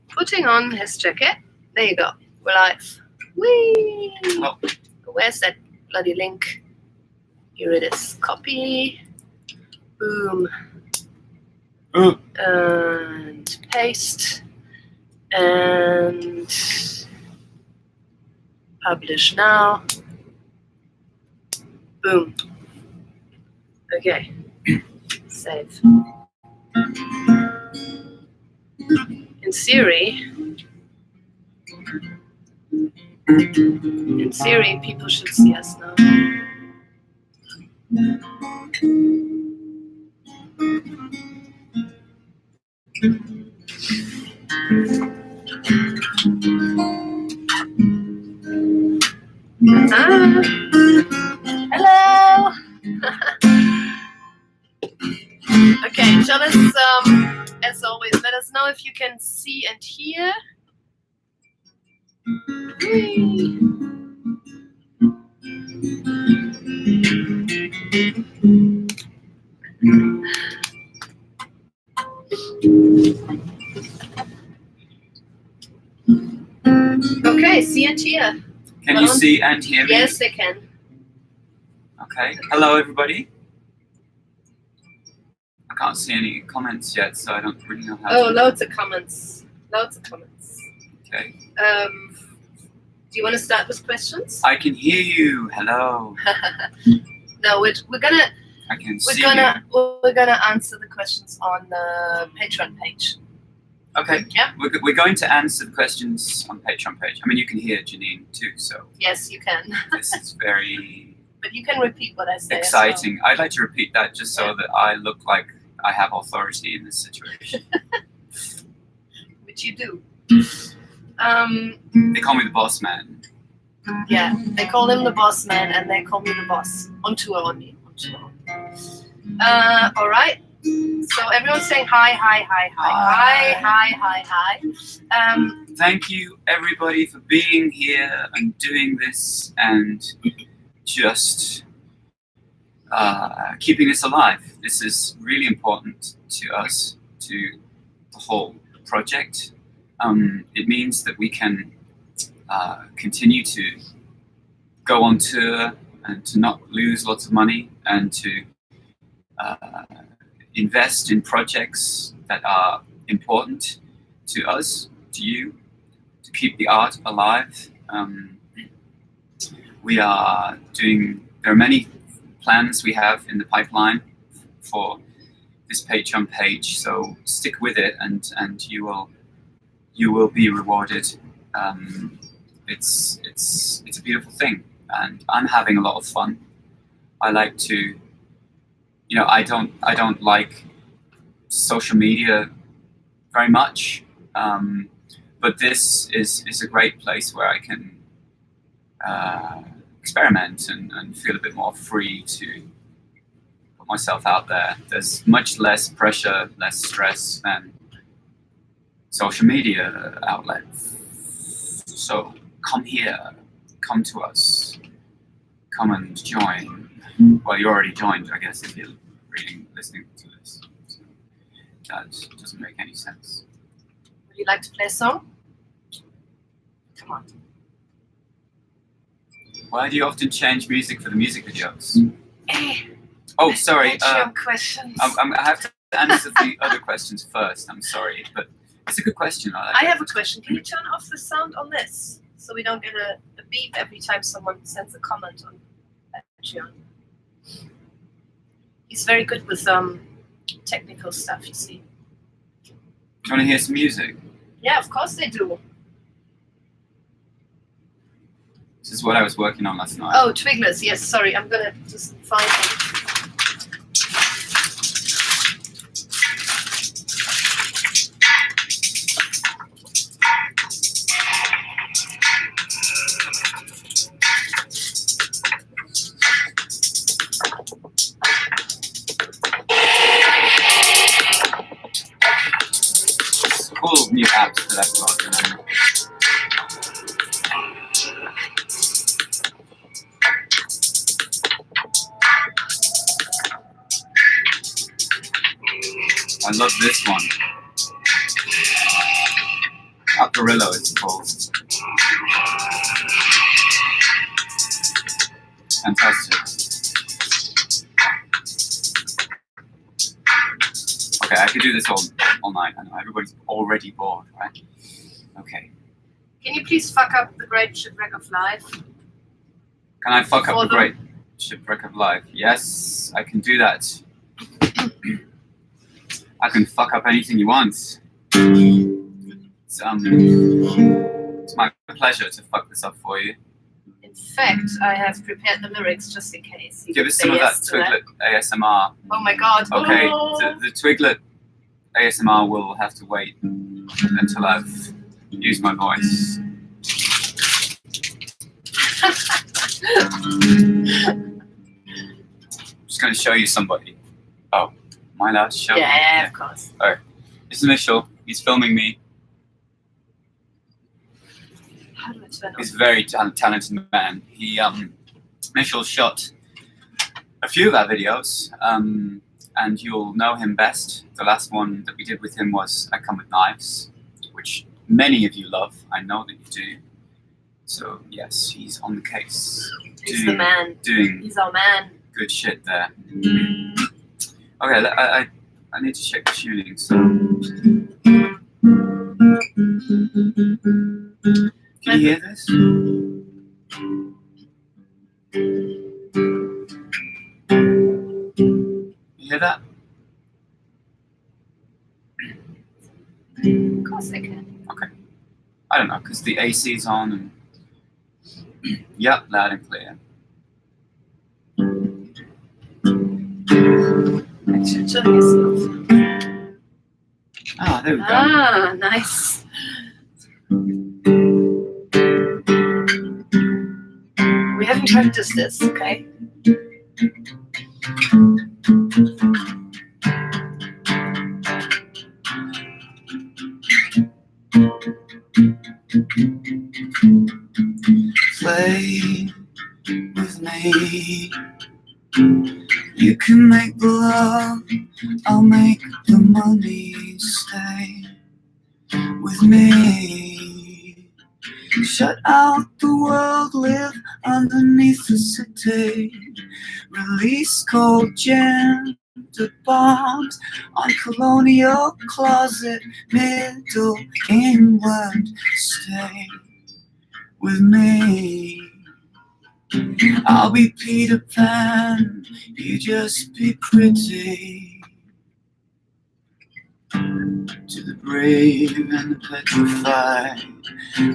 putting on his jacket. There you go. We're live. Whee! Oh. Where's that bloody link? Here it is. Copy. Boom. And paste. And publish now. Boom. Okay. Save. In theory, people should see us now. Hello. Okay, tell us, as always, let us know if you can see and hear. Whee. Okay, see and hear. Can you see and hear me? Yes, they can. Okay. Hello, everybody. I can't see any comments yet, so I don't really know how to... Oh, loads of comments. Loads of comments. Okay. Do you want to start with questions? I can hear you. Hello. No, we're gonna I can see we're gonna answer the questions on the Patron page. you. Okay. Yeah. We're going to answer the questions on Patron page. I mean, you can hear Janine too, so Yes, you can. this is very But you can repeat what I say. exciting. I'd like to repeat that just so that I look like I have authority in this situation. Which you do. They call me the boss man. Yeah, they call him the boss man, and they call me the boss. On tour only. On tour. All right. So everyone's saying hi. Thank you, everybody, for being here and doing this and just keeping us alive. This is really important to us, to the whole project. It means that we can continue to go on tour and to not lose lots of money and to invest in projects that are important to us, to you, to keep the art alive. There are many plans we have in the pipeline for this Patreon page, so stick with it and you will be rewarded. It's a beautiful thing, and I'm having a lot of fun. I like to, I don't like social media very much, but this is a great place where I can experiment and feel a bit more free to put myself out there. There's much less pressure, less stress than social media outlets. So come here, come to us, come and join. Well, you already joined, I guess, if you're listening to this. So that doesn't make any sense. Would you like to play a song? Come on. Why do you often change music for the music videos? Oh, sorry. Questions. I have to answer the other questions first. I'm sorry, but it's a good question. I have a question. Can you turn off the sound on this so we don't get a beep every time someone sends a comment on Patreon? He's very good with technical stuff, you see. Do you want to hear some music? Yeah, of course they do. This is what I was working on last night. Oh, Twigglers. Yes, sorry. I'm going to just find them. Cool new apps that I've got. I love this one. Paparillo, it's called. Fantastic. Okay, I could do this all night. I know everybody's already bored, right? Okay. Can you please fuck up the Great Shipwreck of Life? Can I fuck up Before the Great Shipwreck of Life? Yes, I can do that. I can fuck up anything you want. It's my pleasure to fuck this up for you. In fact, I have prepared the lyrics just in case. You Give us some of that Twiglet ASMR. Oh my god. Okay, Oh. the Twiglet ASMR will have to wait until I've used my voice. I'm just going to show you somebody. Oh, am I allowed to show? Yeah, of course. Alright, this is Mitchell. He's filming me. How do I turn He's a on? very talented man. He Mitchell shot a few of our videos, and you'll know him best. The last one that we did with him was I Come With Knives, which many of you love. I know that you do. So yes, he's on the case. He's the man. Doing He's our man. good shit there. Okay, I need to check the tuning. So can you hear this? You hear that? Of course I can. Okay. I don't know, because the AC's on and yep, loud and clear. Actually, turn yourself. Ah, there we go. Ah, nice. We haven't practiced this, okay? Play with me. You can make the love, I'll make the money. Stay with me. Shut out the world, live underneath the city. Release cold gendered bombs on colonial closet, Middle England. Stay with me. I'll be Peter Pan, you just be pretty. To the brave and the petrified,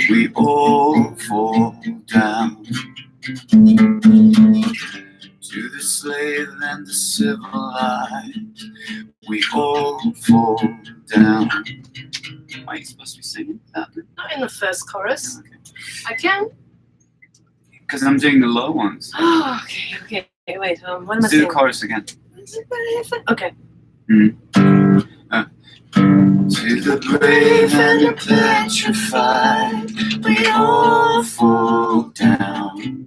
we all fall down. To the slave and the civilized, we all fall down. Am I supposed to be singing that? Not in the first chorus. Okay. I can. Because I'm doing the low ones. Oh, okay. Wait, what am I Let's do the saying? chorus again. Okay. To the brave and the petrified, we all fall down.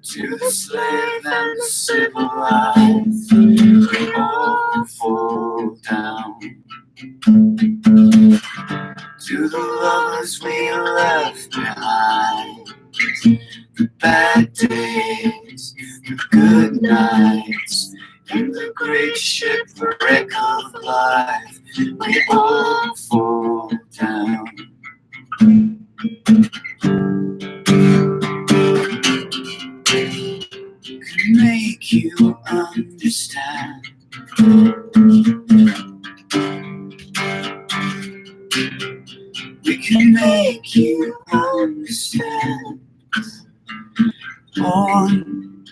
To the slave and the civilized, we all fall down. To the lovers we left behind, the bad days, the good nights, in the great shipwreck of life, we all fall down. Can make you understand. We can make you understand. Born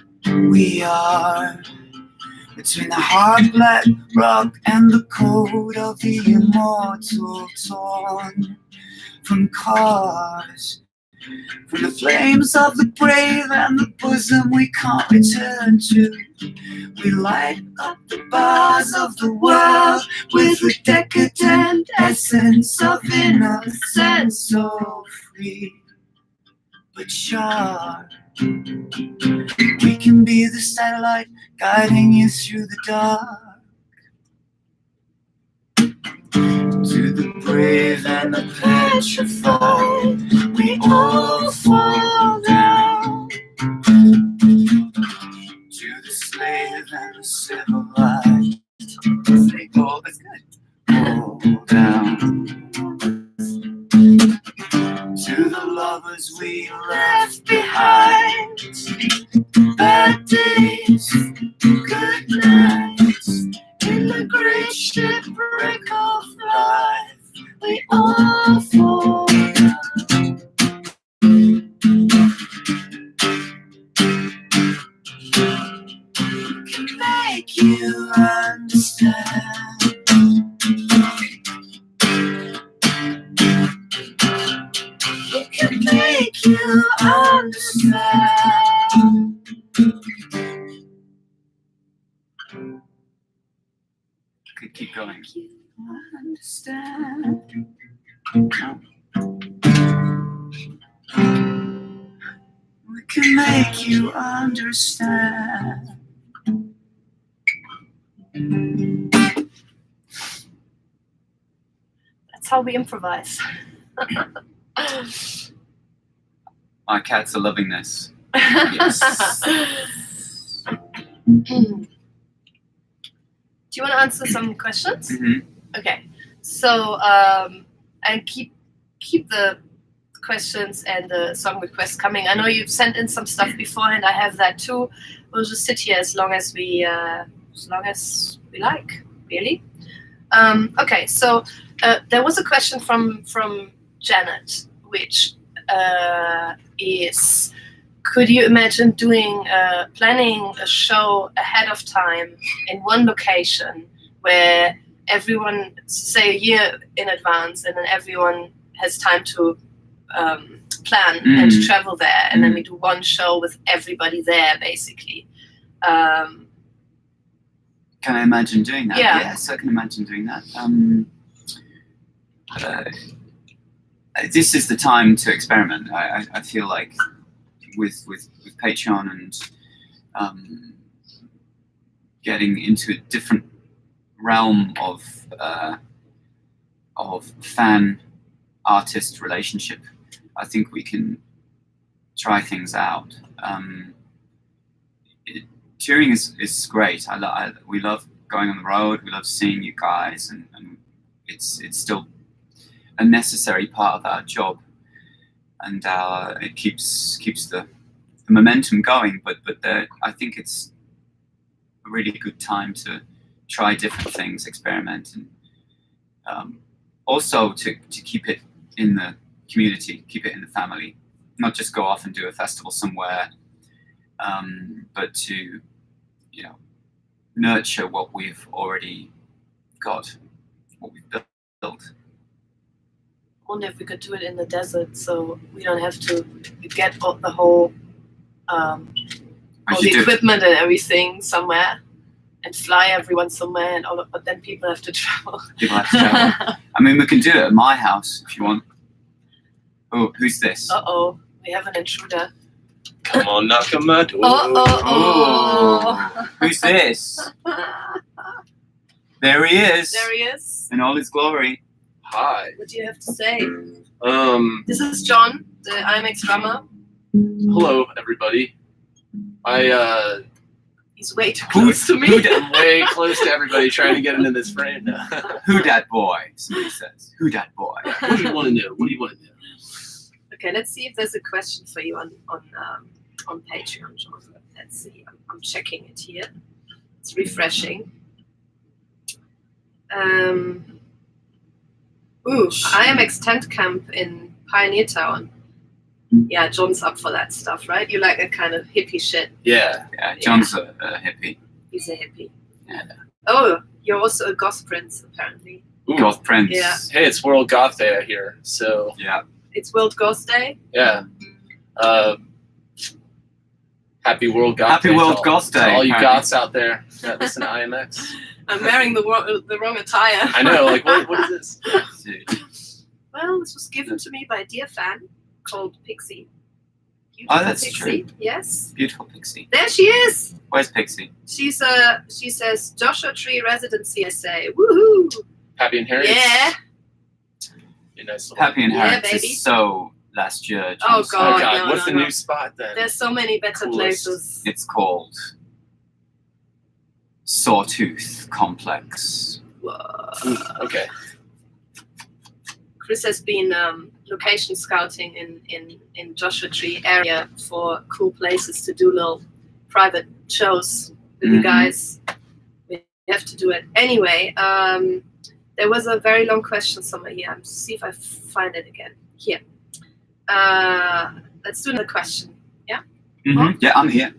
we are between the hard black rock and the code of the immortal, torn from cars, from the flames of the brave and the bosom we can't return to. We light up the bars of the world with a decadent essence of innocence, so free but sharp. We can be the satellite guiding you through the dark. To the brave and the petrified, we all fall down. To the slave and the civilized, they all fall down. To the lovers we left behind, bad days, good nights, in the great shipwreck of life, we all fall down. Can make you understand. It can make you understand. Could keep going. You understand. We can make you understand. That's how we improvise. My cats are loving this. Yes. Do you want to answer some questions? Mm-hmm. Okay. So and keep the questions and the song requests coming. I know you've sent in some stuff before, and I have that too. We'll just sit here as long as we like, really. Okay. So there was a question from Janet, which is, could you imagine planning a show ahead of time in one location where everyone, say a year in advance, and then everyone has time to plan and to travel there, and then we do one show with everybody there, basically. Can I imagine doing that? Yeah. Yes, I can imagine doing that. This is the time to experiment. I feel like with Patron and getting into a different realm of fan artist relationship, I think we can try things out. Touring is great. We love going on the road. We love seeing you guys, and it's still a necessary part of our job, and it keeps the momentum going. But I think it's a really good time to try different things, experiment, and also to keep it in the community, keep it in the family, not just go off and do a festival somewhere, but to nurture what we've already got, what we've built. I wonder if we could do it in the desert, so we don't have to get the whole all the equipment and everything somewhere, and fly everyone somewhere, and all. But then people have to travel. People have to travel. I mean, we can do it at my house if you want. Oh, who's this? Uh-oh, we have an intruder. Come on, knock on my door. Oh. Who's this? There he is. There he is. In all his glory. Hi. What do you have to say? This is John, the IMX drummer. Hello, everybody. He's way too close to me. I'm way close to everybody trying to get into this frame now. Who dat boy? Somebody says. Who dat boy? What do you want to know? What do you want to know? Okay, let's see if there's a question for you on Patreon, John. Let's see. I'm checking it here. It's refreshing. IMX tent camp in Pioneer Town. Yeah, John's up for that stuff, right? You like a kind of hippie shit. Yeah. Yeah, John's a hippie. He's a hippie. Yeah. Oh, you're also a goth prince, apparently. Ooh. Goth Prince. Yeah. Hey, it's World Goth Day here, so Yeah. It's World Goth Day. yeah. Happy World Goth Happy Day. World to Goth to Day, all you apparently. goths out there that listen to IMX. I'm wearing the wrong attire. I know, like, what is this? Well, this was given to me by a dear fan called Pixie. Oh, that's Pixie. true. Yes. Beautiful Pixie. There she is. Where's Pixie? She says Joshua Tree residency essay. Woohoo! Happy and Harriet. Yeah. Be a nice little. Happy Inheritance baby. is so last year. Oh, James. God. Oh God, no, what's no, the no. new spot then? There's so many better Coolest. places. It's called Sawtooth Complex. Whoa. Okay. Chris has been location scouting in Joshua Tree area for cool places to do little private shows with you Mhm. guys. We have to do it anyway. There was a very long question somewhere here. I'm see if I find it again. Here. Let's do another question. Mm-hmm. Yeah, I'm here.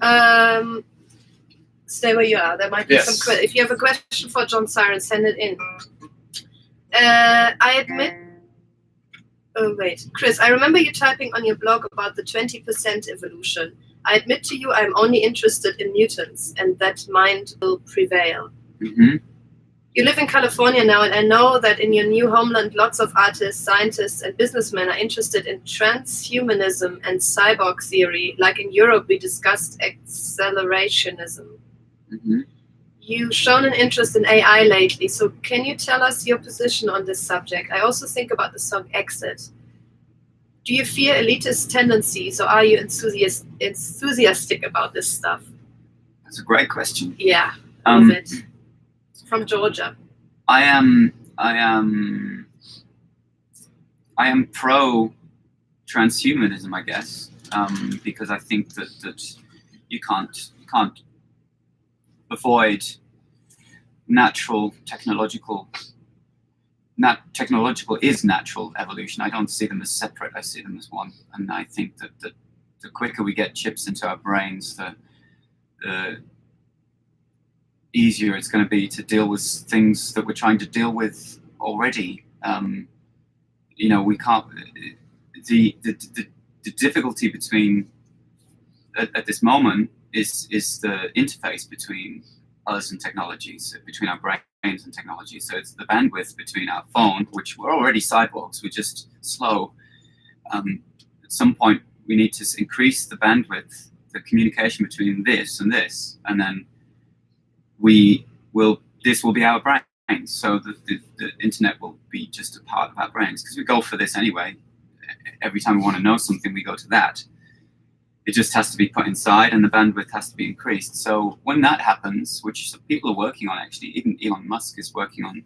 Stay where you are. There might be Yes. some. If you have a question for John Siren, send it in. I admit. Oh wait, Chris. I remember you typing on your blog about the 20% evolution. I admit to you, I'm only interested in mutants, and that mind will prevail. Mm-hmm. You live in California now, and I know that in your new homeland, lots of artists, scientists, and businessmen are interested in transhumanism and cyborg theory. Like in Europe, we discussed accelerationism. Mm-hmm. You've shown an interest in AI lately, so can you tell us your position on this subject? I also think about the song Exit. Do you fear elitist tendencies, or are you enthusiastic about this stuff? That's a great question. Yeah, love Um, it. From Georgia. I am pro transhumanism, I guess, because I think that you can't avoid technological is natural evolution. I don't see them as separate. I see them as one. And I think that the quicker we get chips into our brains, the easier it's going to be to deal with things that we're trying to deal with already. We can't. The difficulty between at this moment is the interface between us and technologies, between our brains and technology. So it's the bandwidth between our phone, which we're already cyborgs, we're just slow. At some point, we need to increase the bandwidth, the communication between this, and then this will be our brains. So the internet will be just a part of our brains, because we go for this anyway. Every time we want to know something, we go to that. It just has to be put inside, and the bandwidth has to be increased. So when that happens, which people are working on, actually, even Elon Musk is working on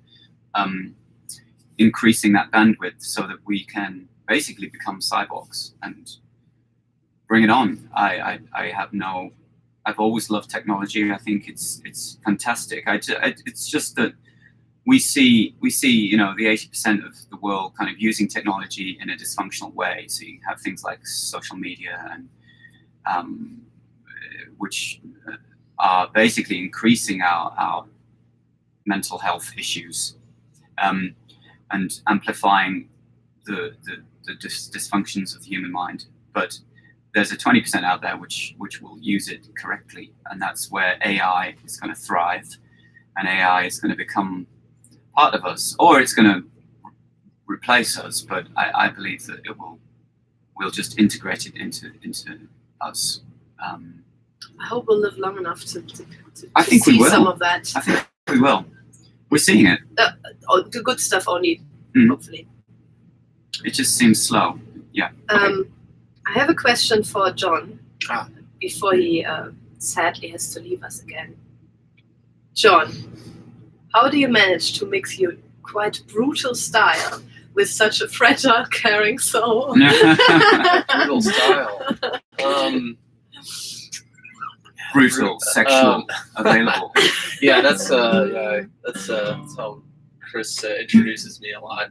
increasing that bandwidth so that we can basically become cyborgs and bring it on. I've always loved technology. I think it's fantastic. It's just that we see the 80% of the world kind of using technology in a dysfunctional way. So you have things like social media and which are basically increasing our mental health issues and amplifying the dysfunctions of the human mind. But there's a 20% out there which will use it correctly, and that's where AI is going to thrive, and AI is going to become part of us, or it's going to replace us. But I believe that we'll just integrate it into us. I hope we'll live long enough to I think we see will. some of that. I think we will. We're seeing it. The good stuff only, hopefully. It just seems slow. Yeah. Okay. I have a question for John Ah. before he sadly has to leave us again. John, how do you manage to mix your quite brutal style with such a fragile, caring soul? Brutal style. Brutal, sexual, available. Yeah, that's how Chris introduces me a lot.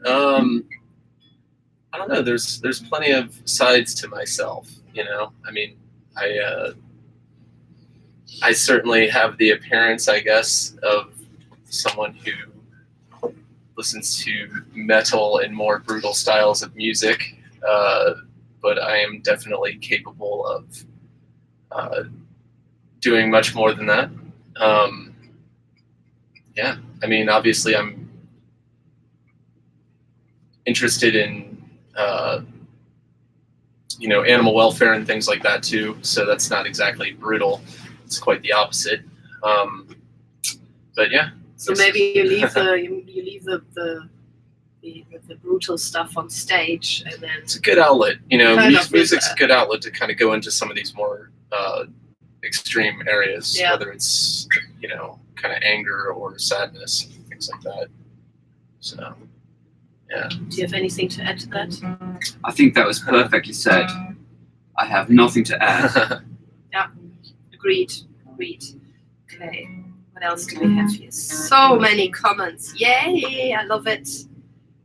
I don't know. There's plenty of sides to myself. I mean, I certainly have the appearance, I guess, of someone who listens to metal and more brutal styles of music, but I am definitely capable of doing much more than that. Yeah, I mean, obviously, I'm interested in animal welfare and things like that too. So that's not exactly brutal. It's quite the opposite. But yeah. So maybe you leave the the brutal stuff on stage, and then It's a good outlet, you know. Kind of Music's with a good outlet to kind of go into some of these more extreme areas, Yeah. whether it's, you know, kind of anger or sadness, things like that. So, yeah. do you have anything to add to that? I think that was perfectly said. I have nothing to add. Agreed. Okay, what else do we have here? So many comments. Yay, I love it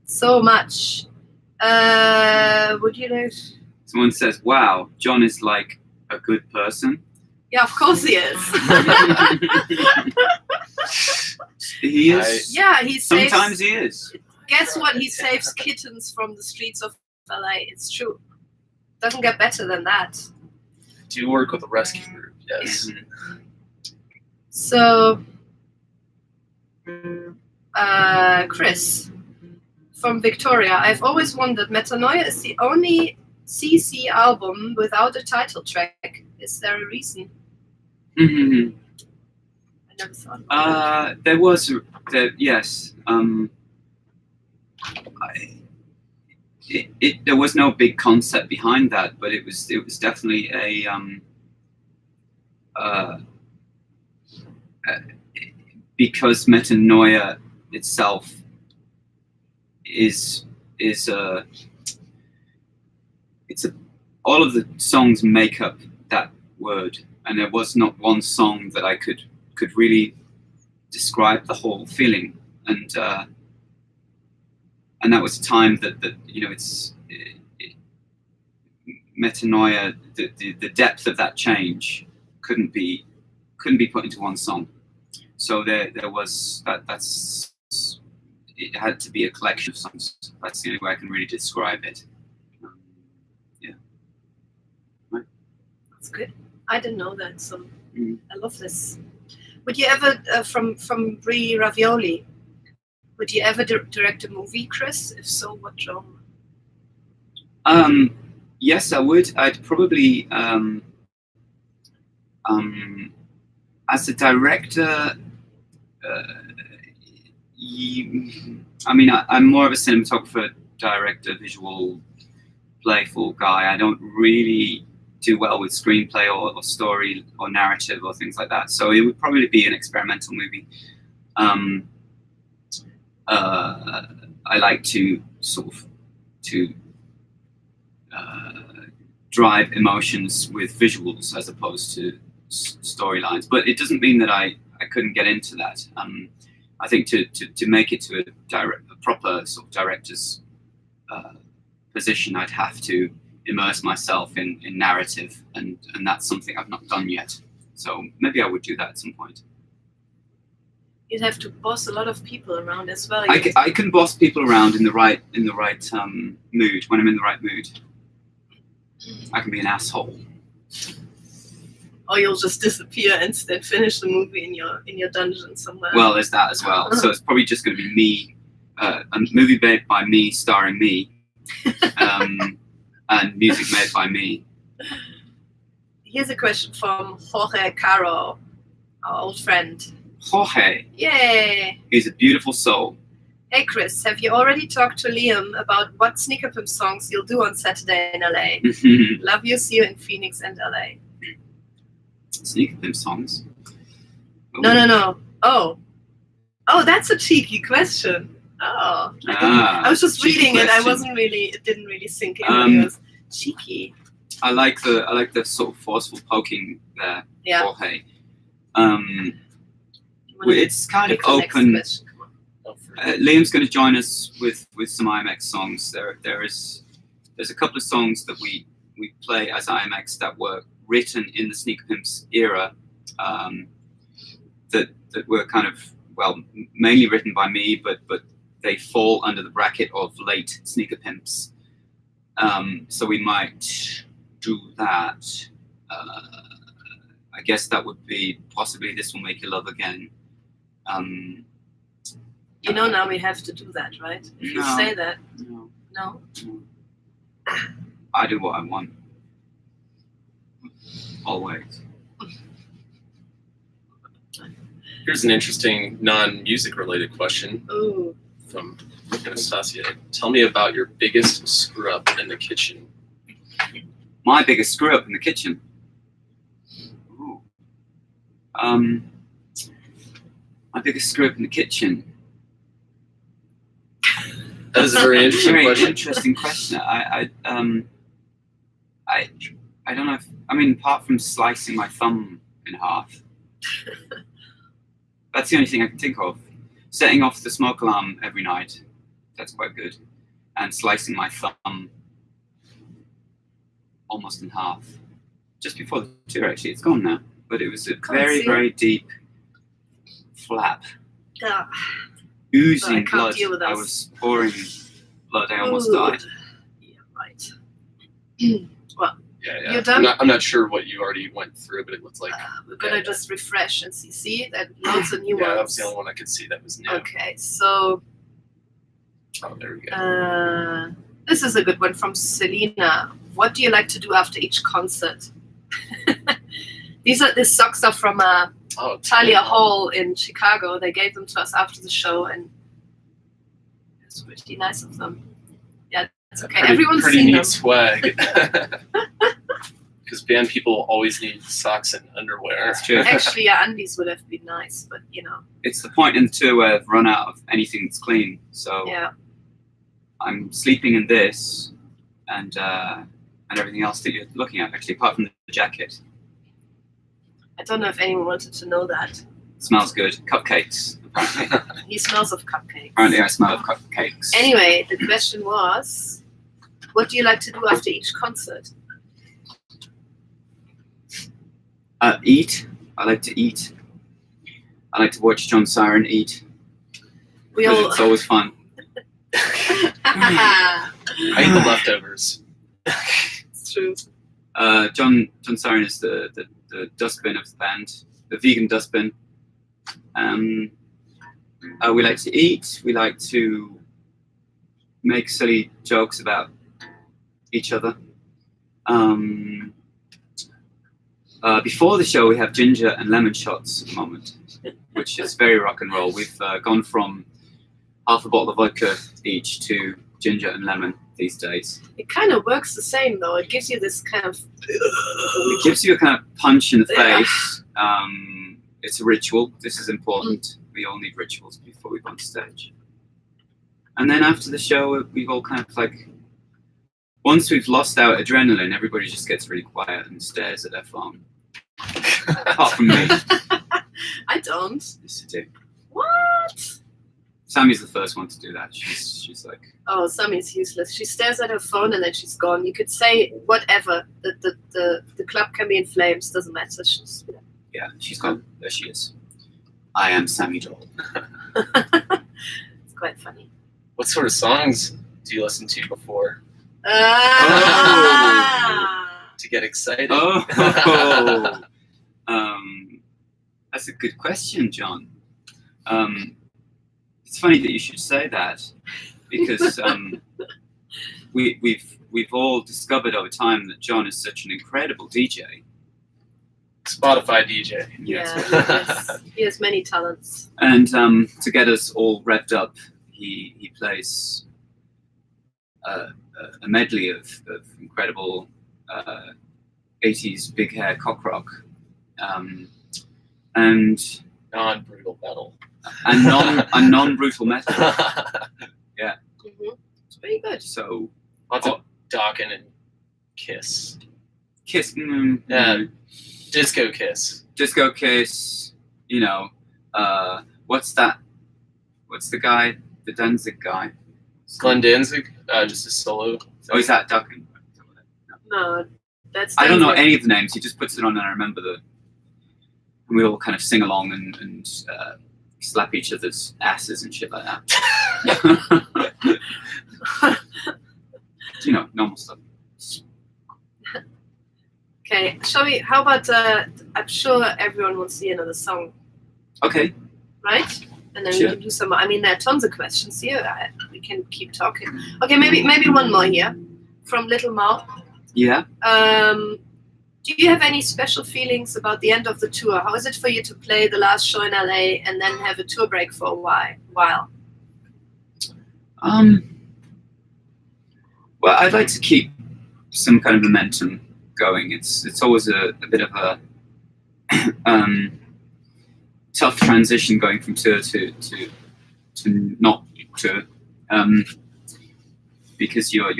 so much. Would you know? Someone says, "Wow, John is like a good person." Yeah, of course he is. He is. Yeah, he saves. Sometimes he is. Guess what? He saves kittens from the streets of LA. It's true. Doesn't get better than that. Do you work with a rescue group? Yes. So, Chris from Victoria, I've always wondered, Metanoia is the only CC album without a title track. Is there a reason? Mm-hmm. I never thought about There was, yes. There was no big concept behind that, but it was definitely because metanoia itself is all of the songs make up that word, and there was not one song that I could really describe the whole feeling, and that was a time that you know metanoia, the depth of that change couldn't be put into one song. So there was that's it had to be a collection of songs. That's the only way I can really describe it. Yeah. Right. That's good. I didn't know that, so I love this. Would you ever, from Brie Ravioli, would you ever direct a movie, Chris? If so, what genre? Yes, I would. I'd probably, as a director, I mean, I'm more of a cinematographer, director, visual, playful guy. I don't really do well with screenplay or story or narrative or things like that. So it would probably be an experimental movie. I like to sort of drive emotions with visuals as opposed to storylines. But it doesn't mean that I couldn't get into that. I think to make it to a proper sort of director's position, I'd have to immerse myself in narrative, and that's something I've not done yet. So maybe I would do that at some point. You'd have to boss a lot of people around as well. I can boss people around in the right mood. When I'm in the right mood, I can be an asshole. Or you'll just disappear and then finish the movie in your dungeon somewhere. Well, there's that as well. So it's probably just going to be me, a movie made by me, starring me, and music made by me. Here's a question from Jorge Caro, our old friend. Jorge. Yay! He's a beautiful soul. Hey Chris, have you already talked to Liam about what Sneaker Pimp songs you'll do on Saturday in LA? Love you, see you in Phoenix and LA. Sneaker Pimp songs? No. Oh, that's a cheeky question. Oh, I was just reading question. It didn't really sink in. It was cheeky. I like the sort of forceful poking there, Yeah. Jorge. It's kind of open. Liam's going to join us with some IMX songs. There's a couple of songs that we play as IMX that were written in the Sneaker Pimps era, that were kind of, well, mainly written by me, but they fall under the bracket of late Sneaker Pimps. So we might do that. I guess that would be possibly This Will Make You Love Again. Now we have to do that, right? If you say that. No? I do what I want. Always. Here's an interesting non-music related question. Ooh. from Anastasia. Tell me about your biggest screw up in the kitchen. My biggest screw up in the kitchen. Ooh. My biggest screw up in the kitchen. That is a very interesting question. Interesting question. I don't know if, I mean, apart from slicing my thumb in half, that's the only thing I can think of. Setting off the smoke alarm every night, that's quite good. And slicing my thumb almost in half. Just before the tour, actually. It's gone now. But it was a very, very deep flap. Yeah. Oozing can't blood. deal with I us. was pouring blood. I almost died. Yeah, right. Yeah. You're done? I'm not sure what you already went through, but it looks like. We're gonna just refresh and see that loads of new Yeah, ones. that was the only one I could see that was new. Okay, so Oh, there we go. this is a good one from Selena. What do you like to do after each concert? These socks are from Talia Hall in Chicago. They gave them to us after the show, and it's pretty nice of them. Yeah, it's okay. Everyone's pretty seen neat them. swag. Because band people always need socks and underwear. That's true. Actually, yeah, undies would have been nice, but you know. It's the point in the tour where I've run out of anything that's clean. So Yeah. I'm sleeping in this and everything else that you're looking at, actually, apart from the jacket. I don't know if anyone wanted to know that. It smells good. Cupcakes, apparently. He smells of cupcakes. Apparently I smell of cupcakes. Anyway, the question was, what do you like to do after each concert? Eat. I like to eat. I like to watch John Siren eat. We Because all. it's always fun. I eat the leftovers. It's true. John Siren is the dustbin of the band, the vegan dustbin. We like to eat. We like to make silly jokes about each other. Before the show, we have ginger and lemon shots at the moment, which is very rock and roll. We've gone from half a bottle of vodka each to ginger and lemon these days. It kind of works the same though. It gives you this kind of. It gives you a kind of punch in the Yeah. face. It's a ritual. This is important. We all need rituals before we go on stage. And then after the show, we've all kind of like, once we've lost our adrenaline, everybody just gets really quiet and stares at their phone. Apart from me. I don't. Yes, I do. What? Sammy's the first one to do that. She's like, Oh, Sammy's useless. She stares at her phone and then she's gone. You could say whatever. The club can be in flames. Doesn't matter. She's. yeah, she's gone. There she is. I am Sammy Joel. It's quite funny. What sort of songs do you listen to before to get excited? Oh, that's a good question, John. It's funny that you should say that because we've all discovered over time that John is such an incredible DJ. Spotify DJ. Yeah, he has many talents. And to get us all revved up, he plays a medley of incredible 80s big hair cock rock, and Non-brutal metal. and non-brutal metal. Yeah. Mm-hmm. It's pretty good. So Lots of Dawkins and Kiss. Kiss, Yeah. Disco Kiss. Disco Kiss, you know, what's that? What's the guy? The Danzig guy. Glenn Danzig, just a solo. Oh, is that Duckin? No, that's. I don't know Danzig. any of the names. He just puts it on, and I remember and we all kind of sing along and slap each other's asses and shit like that. You know, normal stuff. Okay, shall we? How about? I'm sure everyone wants to see another song, Okay. right? And then Sure. we can do some. I mean, there are tons of questions here. We can keep talking. Okay, maybe one more here from Little Mo. Yeah. Do you have any special feelings about the end of the tour? How is it for you to play the last show in LA and then have a tour break for a while? Well, I'd like to keep some kind of momentum going. It's always a bit of a tough transition going from tour to not tour, because you're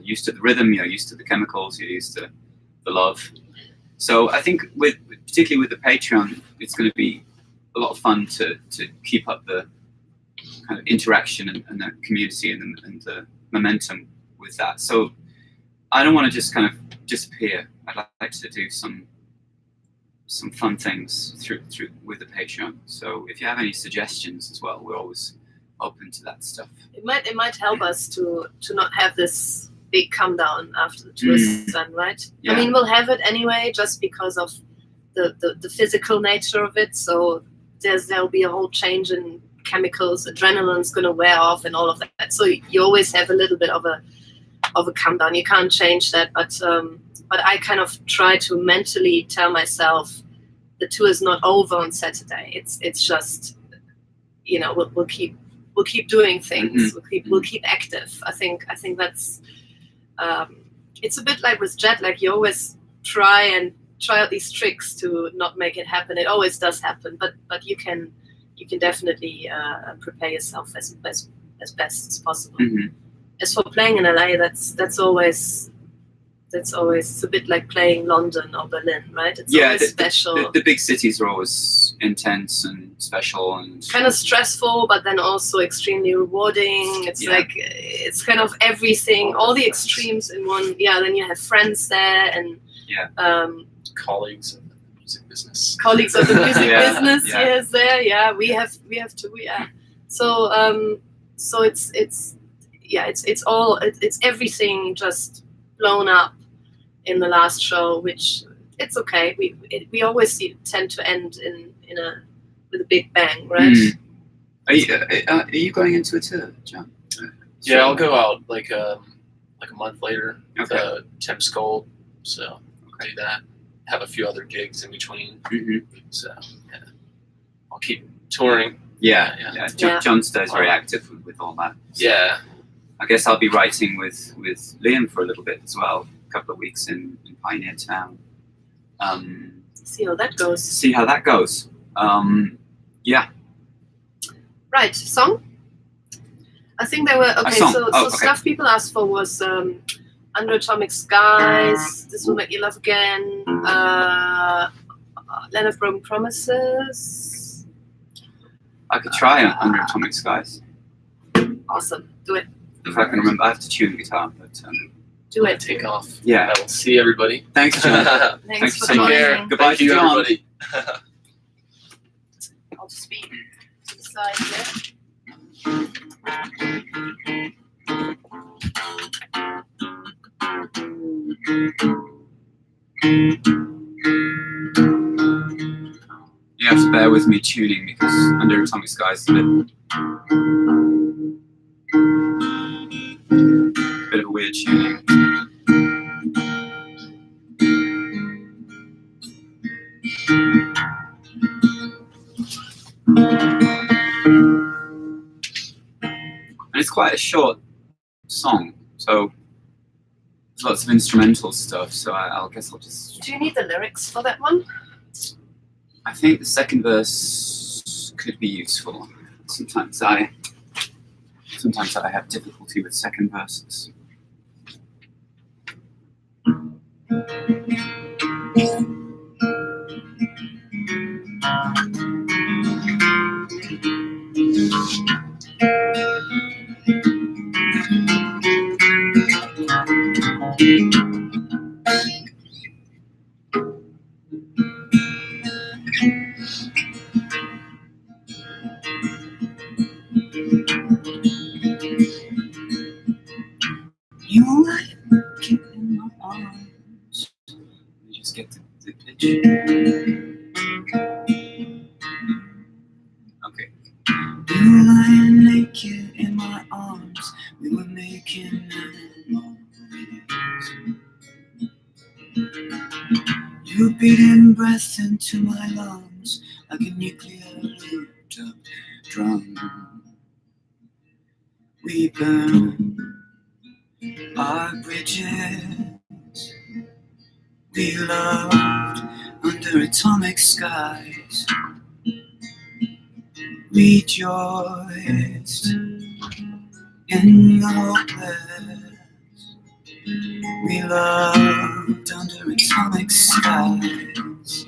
used to the rhythm, you're used to the chemicals, you're used to the love. So I think particularly with the Patreon, it's going to be a lot of fun to keep up the kind of interaction and the community and the momentum with that. So I don't want to just kind of disappear. I'd like to do some fun things through with the Patreon. So if you have any suggestions as well, we're always open to that stuff. It might help us to not have this big come down after the tour is done, right? Yeah. I mean, we'll have it anyway, just because of the physical nature of it. So there'll be a whole change in chemicals. Adrenaline's going to wear off and all of that. So you always have a little bit of a come down. You can't change that, but I kind of try to mentally tell myself the tour is not over on Saturday. It's just, we'll keep doing things. We'll keep active. I think that's it's a bit like with jet lag. You always try out these tricks to not make it happen. It always does happen, but you can definitely prepare yourself as best as possible. As for playing in LA, that's always it's a bit like playing London or Berlin, right? It's always special. The big cities are always intense and special and kind of stressful, but then also extremely rewarding. It's like it's kind of everything, all the extremes in one. Yeah, then you have friends there and colleagues of the music business. Colleagues of the music business, yeah. Yes, there. Yeah, we have to. Yeah. So it's everything just blown up in the last show, which it's okay. We always tend to end with a big bang, right? Are you going into a tour, John? Yeah, I'll go out like a month later with Okay. Tim Skold, so I'll do that. Have a few other gigs in between. So I'll keep touring. Yeah. John stays very Wow. active with all that. So Yeah. I guess I'll be writing with Liam for a little bit as well. A couple of weeks in Pioneer Town. See how that goes. See how that goes. Yeah. Right, song. I think there were okay. song. So Okay. stuff people asked for was Under Atomic Skies, This Will Make You Love Again, Land of Broken Promises. I could try Under Atomic Skies Awesome, do it. if I can remember. I have to tune the guitar, but Do it. Take off. yeah. I will see everybody. Thanks, John. Thanks you for so much. joining. Goodbye Thank to you, John. everybody. I'll just be to the side here. You have to bear with me tuning because Under Atomic Skies is a bit of a weird tuning. And it's quite a short song, so there's lots of instrumental stuff, so I guess I'll just... Do you need the lyrics for that one? I think the second verse could be useful. Sometimes I have difficulty with second verses. You like keeping my arms. Let me just get the pitch. Okay. You were lying naked in my arms. We were making memories. You were beating breath into my lungs like a nuclear looped up drum. We burn our bridges. We loved under atomic skies. Rejoiced in the hopeless. We loved under atomic skies.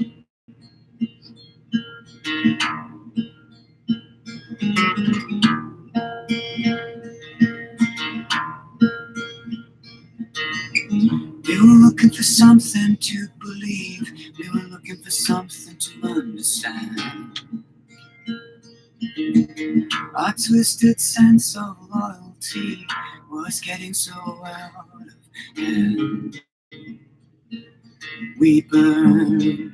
We were looking for something to believe. We were looking for something to understand. Our twisted sense of loyalty was getting so out of hand. We burned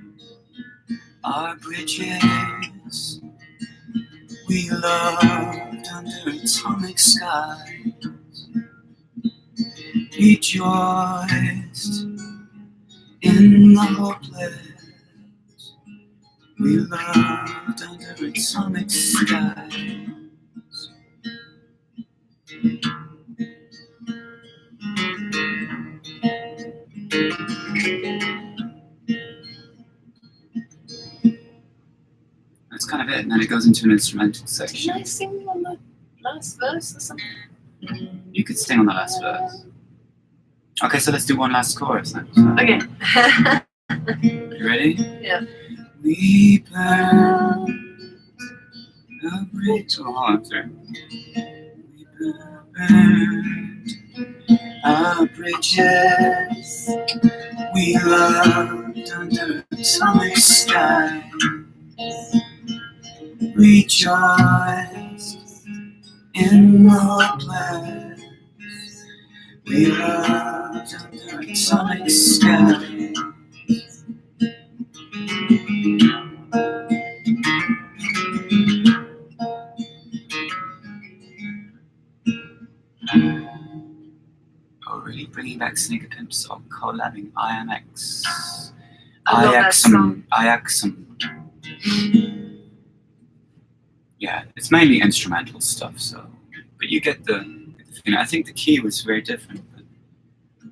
our bridges. We loved under atomic skies. Rejoiced in the hopeless. We loved under atomic skies. That's kind of it, and then it goes into an instrumental section. Can I sing on the last verse or something? You could sing on the last verse. Okay, so let's do one last chorus then. Okay. You ready? Yeah. We burn a bridge. Oh, hold on, sorry. We burned our bridges. We loved under atomic skies. Rejoiced in the hopeless. We loved under atomic skies. Oh, really bringing back Sneaker Pimps or collabing IMX. I love that song. IXM. Yeah, it's mainly instrumental stuff, so. But you get the I think the key was very different. But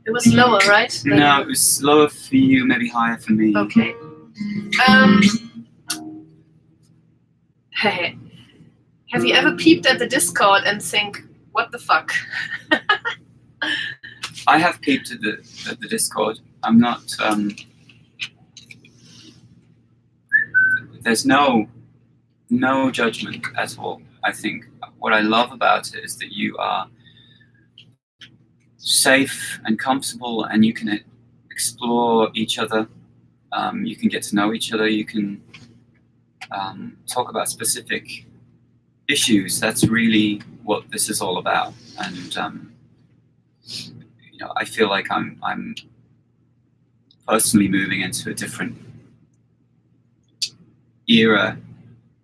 It was lower, right? no, it was lower for you, maybe higher for me. Okay. Hey, have you ever peeped at the Discord and think, what the fuck? I have peeped at the Discord. I'm not. There's no judgment at all. I think what I love about it is that you are safe and comfortable, and you can explore each other. You can get to know each other. You can talk about specific issues. That's really what this is all about. And I feel like I'm personally moving into a different era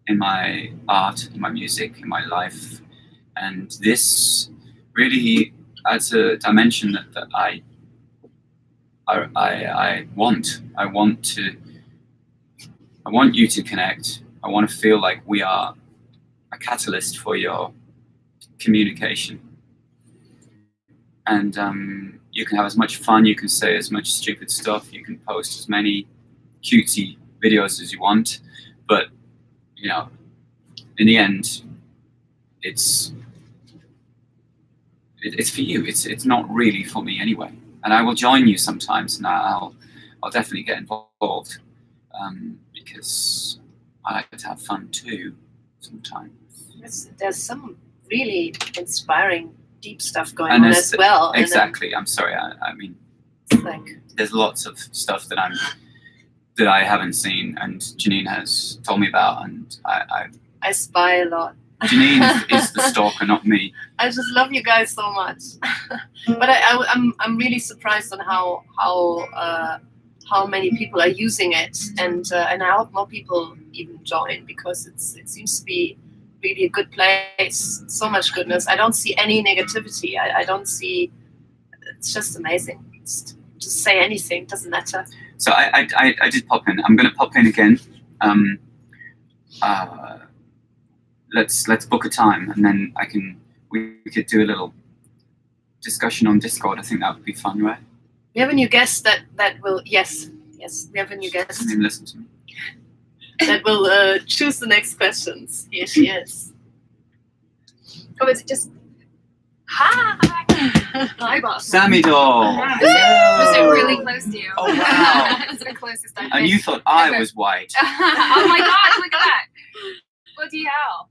in my art, in my music, in my life, and this really adds a dimension that I want. I want you to connect. I want to feel like we are a catalyst for your communication, and you can have as much fun. You can say as much stupid stuff. You can post as many cutesy videos as you want, but in the end, it's for you. It's not really for me anyway. And I will join you sometimes, and I'll definitely get involved because I like to have fun too sometimes. There's some really inspiring, deep stuff going on as well. Exactly. I'm sorry. I mean, like, there's lots of stuff that I haven't seen, and Janine has told me about, and I spy a lot. Janine is the stalker, not me. I just love you guys so much. But I'm really surprised on how many people are using it, and I hope more people even join, because it seems to be really a good place. So much goodness. I don't see any negativity. I don't see. It's just amazing. Just say anything, doesn't matter. So I did pop in. I'm going to pop in again. Let's book a time, and then we could do a little discussion on Discord. I think that would be fun, right? We have a new guest that will yes, we have a new guest Doesn't even listen to me. that will choose the next questions. Here she is. Oh, is it just hi? Hi, boss. Sammy doll. Was it really close to you? Oh, wow. That's the closest I've And been. you thought I was white. Oh my gosh, look at that. Bloody hell.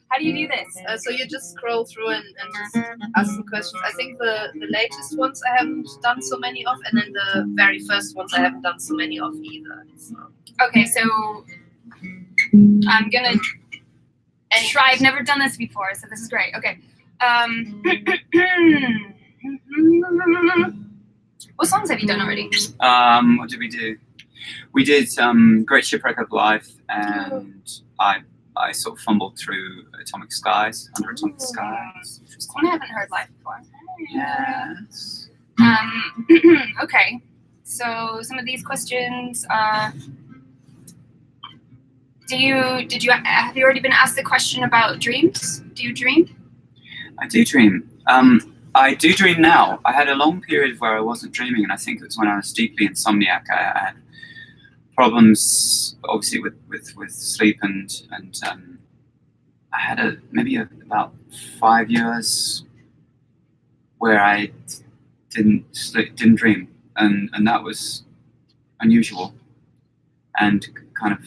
How do you do this? So you just scroll through and just ask some questions. I think the latest ones I haven't done so many of, and then the very first ones I haven't done so many of either. So. Okay, so I'm gonna try. I've never done this before, so this is great. Okay. What songs have you done already? What did we do? We did Great Shipwreck of Life, and I sort of fumbled through Atomic Skies, Under Atomic Skies. Which was I haven't heard live before. Yes. Okay, so some of these questions. Have you already been asked the question about dreams? Do you dream? I do dream. I do dream now. I had a long period where I wasn't dreaming, and I think it was when I was deeply insomniac. I had problems, obviously, with sleep, and I had maybe about 5 years where I didn't dream, and that was unusual, and kind of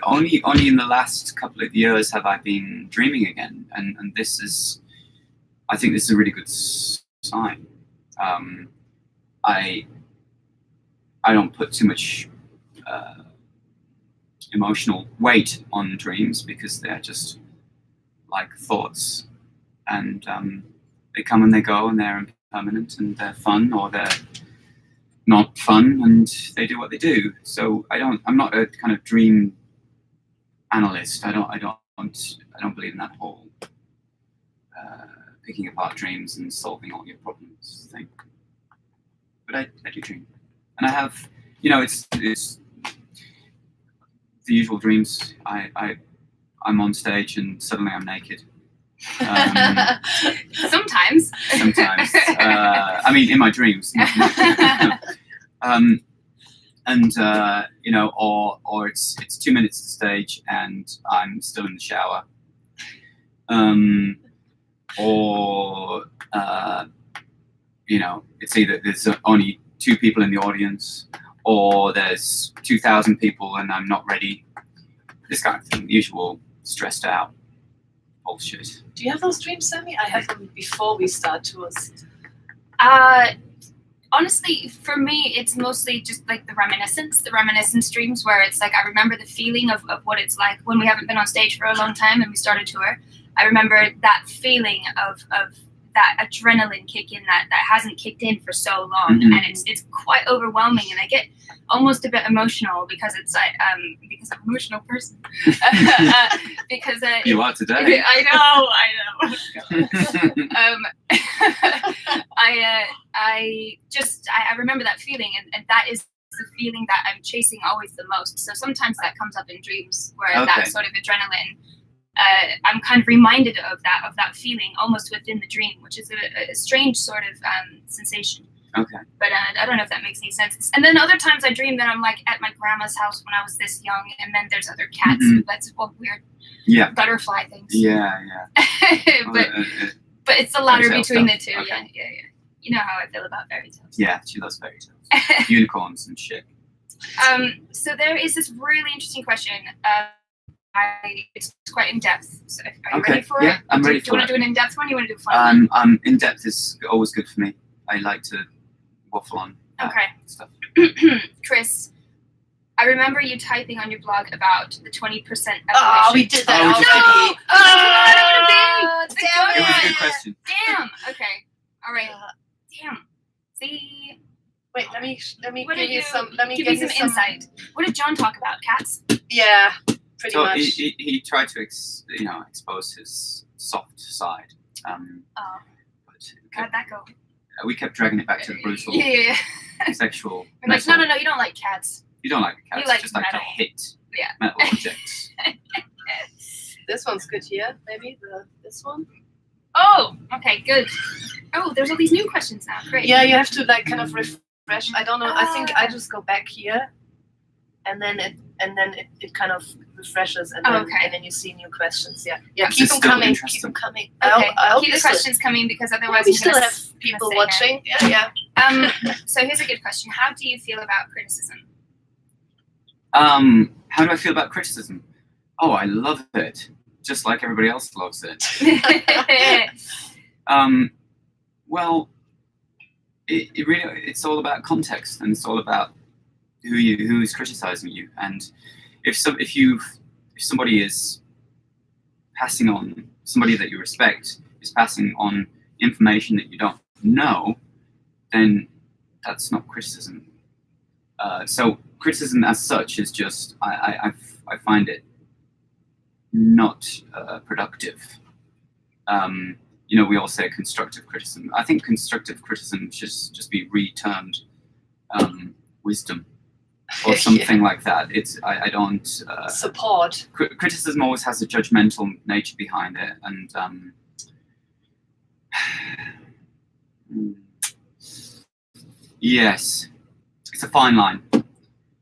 only in the last couple of years have I been dreaming again, and I think this is a really good sign. I don't put too much emotional weight on dreams because they're just like thoughts, and they come and they go, and they're impermanent, and they're fun or they're not fun, and they do what they do. So I'm not a kind of dream analyst. I don't believe in that whole picking apart dreams and solving all your problems thing. But I do dream. And I have, it's the usual dreams. I'm on stage and suddenly I'm naked. Sometimes. Sometimes. I mean, in my dreams. Or it's 2 minutes to stage and I'm still in the shower. It's either there's only 2 people in the audience, or there's 2,000 people and I'm not ready. This kind of thing, the usual stressed out bullshit. Do you have those dreams, Sammy? I have them before we start tours. Honestly, for me, it's mostly just like the reminiscence dreams, where it's like I remember the feeling of what it's like when we haven't been on stage for a long time and we start a tour. I remember that feeling of that adrenaline kick in that hasn't kicked in for so long, and it's quite overwhelming, and I get almost a bit emotional because it's because I'm an emotional person. Because you are today. I know. I remember that feeling, and that is the feeling that I'm chasing always the most. So sometimes that comes up in dreams, where that sort of adrenaline. I'm kind of reminded of that feeling almost within the dream, which is a strange sort of sensation. Okay. But I don't know if that makes any sense. And then other times I dream that I'm like at my grandma's house when I was this young, and then there's other cats. That's weird butterfly things. Yeah. but it's the latter between stuff. the two. Okay. Yeah. You know how I feel about fairy tales. Yeah, she loves fairy tales. Unicorns and shit. So there is this really interesting question. It's quite in depth. So are you ready for it? I'm ready for it. Do you want to do an in depth one? Or you want to do a fun one? In depth is always good for me. I like to waffle on stuff. Chris, I remember you typing on your blog about the 20% evolution. Oh, we did that already. I don't want to be. Damn It was a good question. Damn. Okay. All right. Damn. See. Wait, let me What give did you some. Let me give give me some insight. What did John talk about? Cats. Yeah, pretty So much. he tried to expose his soft side. But How'd that go? we kept dragging it back to the brutal Yeah. sexual. We're like, no, you don't like cats. You don't like cats. You like just like to metal. hit Yeah. metal objects. This one's good here. Maybe this one. Oh, okay, good. Oh, there's all these new questions now. Great. Yeah, you have to like kind of refresh. I don't know. I think I just go back here, and then it kind of refreshes, and then, okay. and then you see new questions. Yeah, yeah. This Keep is them still coming. Keep interesting. them coming. Okay. I hope Keep the this will- questions coming because otherwise we I'm still gonna have s- people say watching. Yeah. So here's a good question. How do you feel about criticism? How do I feel about criticism? Oh, I love it, just like everybody else loves it. Well, it really, it's all about context, and it's all about who is criticizing you. And if somebody is passing on, somebody that you respect is passing on information that you don't know, then that's not criticism. So criticism as such is just, I find it not productive. We all say constructive criticism. I think constructive criticism should just be re-termed wisdom or something like that. I don't Support. Criticism always has a judgmental nature behind it, and yes, it's a fine line.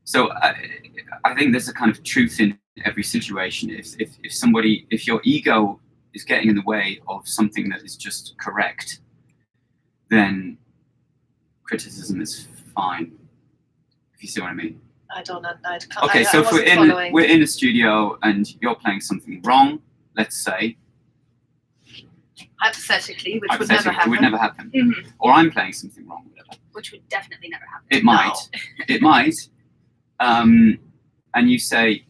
So I think there's a kind of truth in every situation. If your ego is getting in the way of something that is just correct, then criticism is fine. If you see what I mean. I don't know. I can't. Okay, so if we're in a studio and you're playing something wrong, let's say. Hypothetically, which would Hypothetically, never happen. would never happen. Mhm. Or I'm playing something wrong, whatever. Which would definitely never happen. It might. It might. And you say,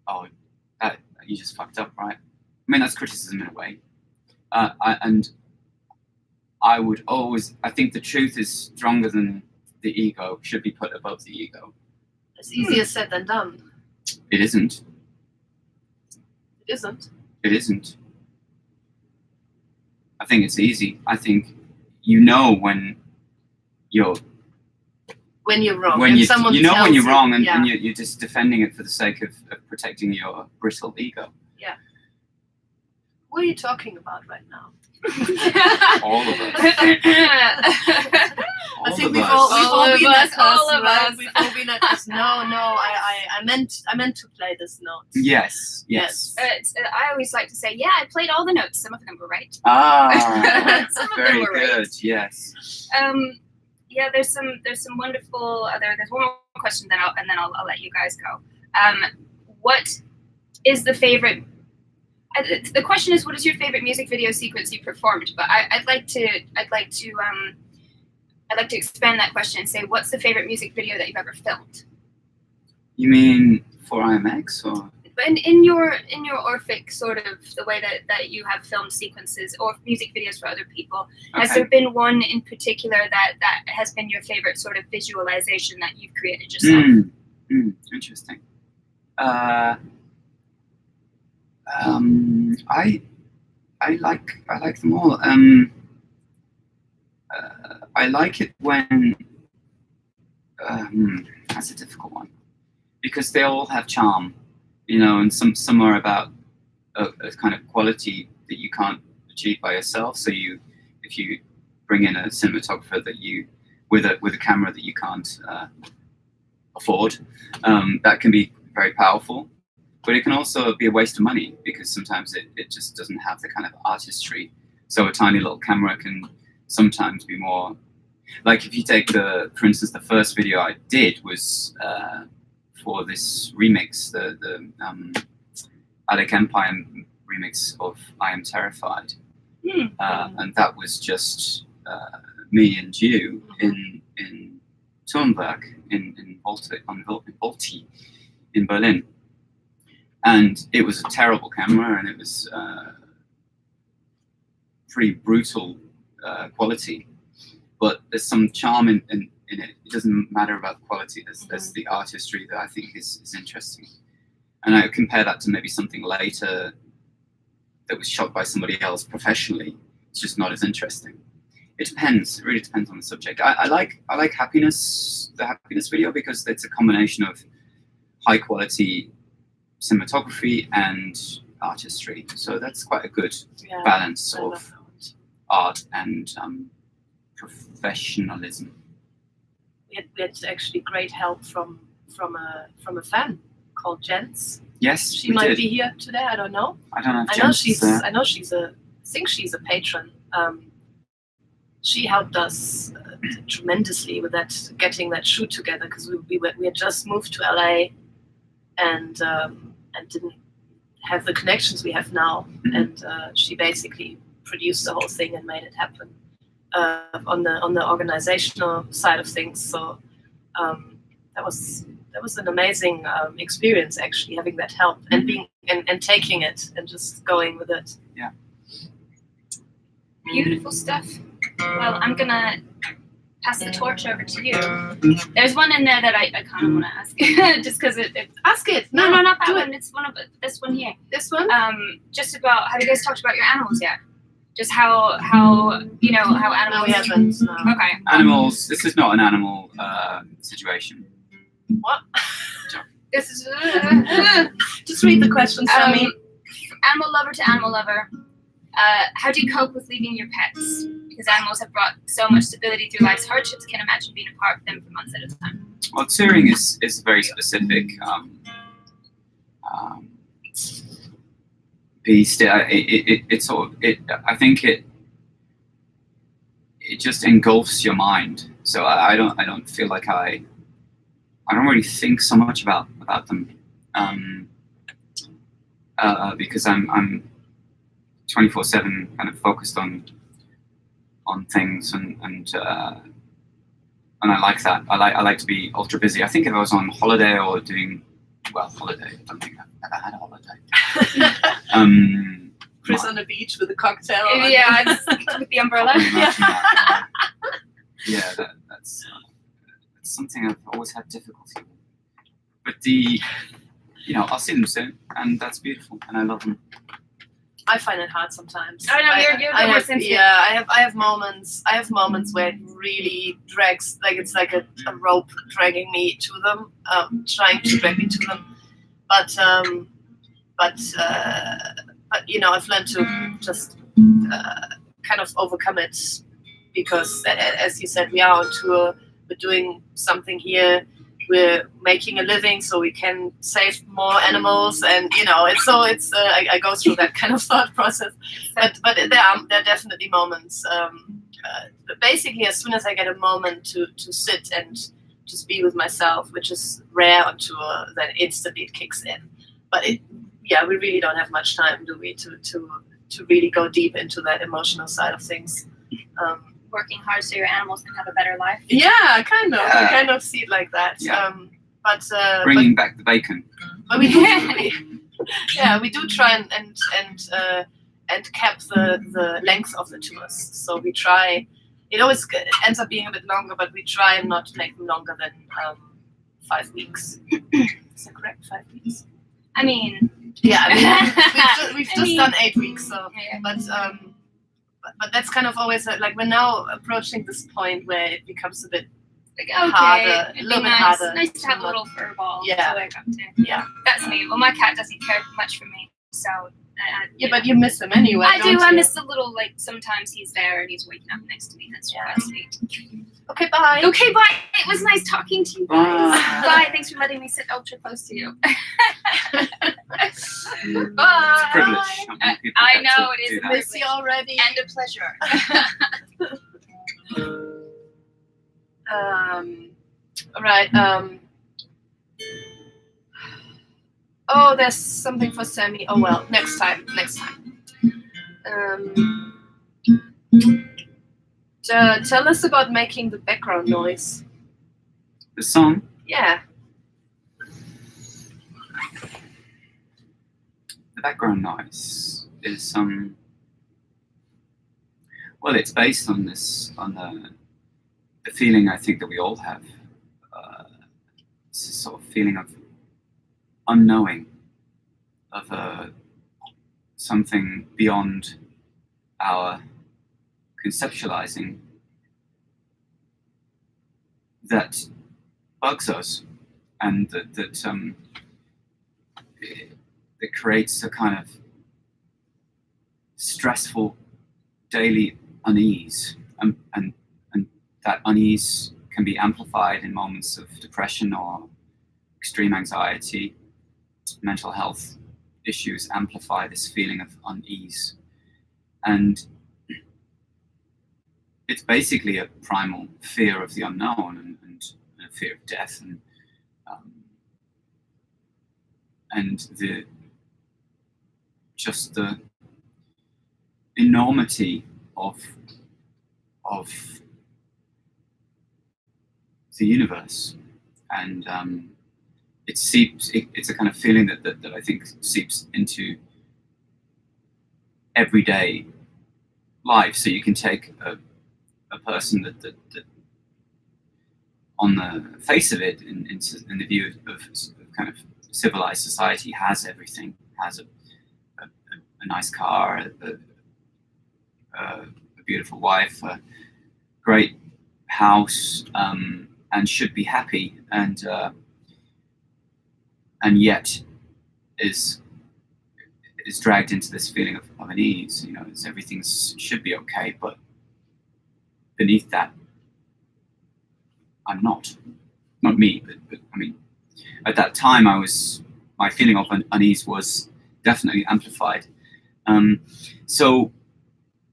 "Oh, you just fucked up, right?" I mean, that's criticism in a way. And I would always, I think the truth is stronger than the ego, should be put above the ego. It's easier said than done. It isn't. It isn't. It isn't. I think it's easy. I think you know when you're wrong. when and you someone you know when tells you're wrong, and, yeah. and you're just defending it for the sake of protecting your brittle ego. What are you talking about right now? All of us. I think of we've us. all been at this, all of right? us. We've all been at this. No, I meant to play this note. Yes. I always like to say, yeah, I played all the notes. Some of them were right. Ah, Some of them very were good. right. Yes. Yeah, there's some wonderful. There's one more question, then I'll let you guys go. What is the favorite? The question is, what is your favorite music video sequence you performed? But I'd like to expand that question and say, what's the favorite music video that you've ever filmed? You mean for IMX or? In your Orphic sort of the way that you have filmed sequences or music videos for other people, has Okay. there been one in particular that has been your favorite sort of visualization that you've created yourself? Interesting. I like them all. I like it when that's a difficult one because they all have charm, and some are about a kind of quality that you can't achieve by yourself. So if you bring in a cinematographer with a camera that you can't afford, that can be very powerful. But it can also be a waste of money because sometimes it just doesn't have the kind of artistry. So a tiny little camera can sometimes be more, like if you take for instance, the first video I did was for this remix, the Alec Empire remix of I Am Terrified. And that was just me and you in Turnberg in Volti in Berlin. And it was a terrible camera, and it was pretty brutal quality. But there's some charm in it. It doesn't matter about quality. There's the artistry that I think is interesting. And I compare that to maybe something later that was shot by somebody else professionally. It's just not as interesting. It depends. It really depends on the subject. I like Happiness, the Happiness video, because it's a combination of high quality cinematography and artistry. So that's quite a good Yeah, balance I love of that. art and professionalism. We had actually great help from a fan called Jens. Yes, She we might did. be here today. I don't know. I don't know if I James is there. I think she's a patron. She helped us tremendously with that, getting that shoot together, because we had just moved to LA and didn't have the connections we have now. And she basically produced the whole thing and made it happen on the organizational side of things. So that was an amazing experience, actually, having that help and being and taking it and just going with it. Yeah. Beautiful stuff. Well, I'm gonna pass the torch over to you. There's one in there that I kind of want to ask, just because it. Ask it. No, not that do one. it. It's one of this one here. This one. Just about, have you guys talked about your animals yet? Just how you know how No, animals. we haven't. No. Okay. Animals. This is not an animal situation. What? This is Just read the questions for me. Animal lover to animal lover. How do you cope with leaving your pets? Because animals have brought so much stability through life's hardships. Can't imagine being apart from them for months at a time. Well, touring is very specific. Beast. It sort of it. I think it just engulfs your mind. So I don't feel like I don't really think so much about them. Because I'm 24/7 kind of focused on things and I like that. I like to be ultra busy. I think if I was on holiday or doing holiday, I don't think I've ever had a holiday. Chris on the beach with a cocktail. Yeah, just with the umbrella. I can imagine that. Yeah, that's something I've always had difficulty with. But I'll see them soon, and that's beautiful, and I love them. I find it hard sometimes. I know you're the more sensitive. Yeah, I have moments. I have moments where it really drags, like it's like a rope dragging me to them, trying to drag me to them. But I've learned to just kind of overcome it, because as you said, we are on tour. We're doing something here. We're making a living, so we can save more animals, and I go through that kind of thought process. But there are definitely moments. But basically, as soon as I get a moment to sit and just be with myself, which is rare on tour, then instantly it kicks in. But we really don't have much time, do we, to really go deep into that emotional side of things. Working hard so your animals can have a better life. Yeah, kind of. Yeah. I kind of see it like that. Yeah. Bringing back the bacon. But we do try and cap the length of the tours. So we try. It always ends up being a bit longer, but we try not to make them longer than 5 weeks. Is that correct? 5 weeks. I mean. Yeah, I mean, we've just done 8 weeks. So, yeah. But that's kind of always like we're now approaching this point where it becomes a bit Like, harder, okay, a little bit nice. harder. Nice to have a little fur ball Yeah. to wake up to. Yeah. That's me. Well, my cat doesn't care much for me, so. Yeah, but you miss him anyway. I do. don't I you? miss the little, like, sometimes he's there and he's waking up next to me. That's quite sweet. Okay, bye. Okay, bye. It was nice talking to you guys. Bye. Bye. Thanks for letting me sit ultra close to you. Bye. It's a privilege. I know it is a Miss you already. and a pleasure. Right. Oh, there's something for Sammy. Oh well, next time. Tell us about making the background noise. The song. Yeah. The background noise is it's based on the feeling I think that we all have. It's a sort of feeling of unknowing, of something beyond our conceptualizing that bugs us, and that creates a kind of stressful daily unease, and that unease can be amplified in moments of depression or extreme anxiety. Mental health issues amplify this feeling of unease, and it's basically a primal fear of the unknown and a fear of death, and the enormity of the universe, and it's a kind of feeling that I think seeps into everyday life. So you can take a person that on the face of it, in the view of kind of civilized society, has everything, has a nice car, a beautiful wife, a great house, and should be happy, and yet is dragged into this feeling of unease. You know, everything should be okay, but beneath that, I'm not me, but I mean, at that time, my feeling of unease was definitely amplified. So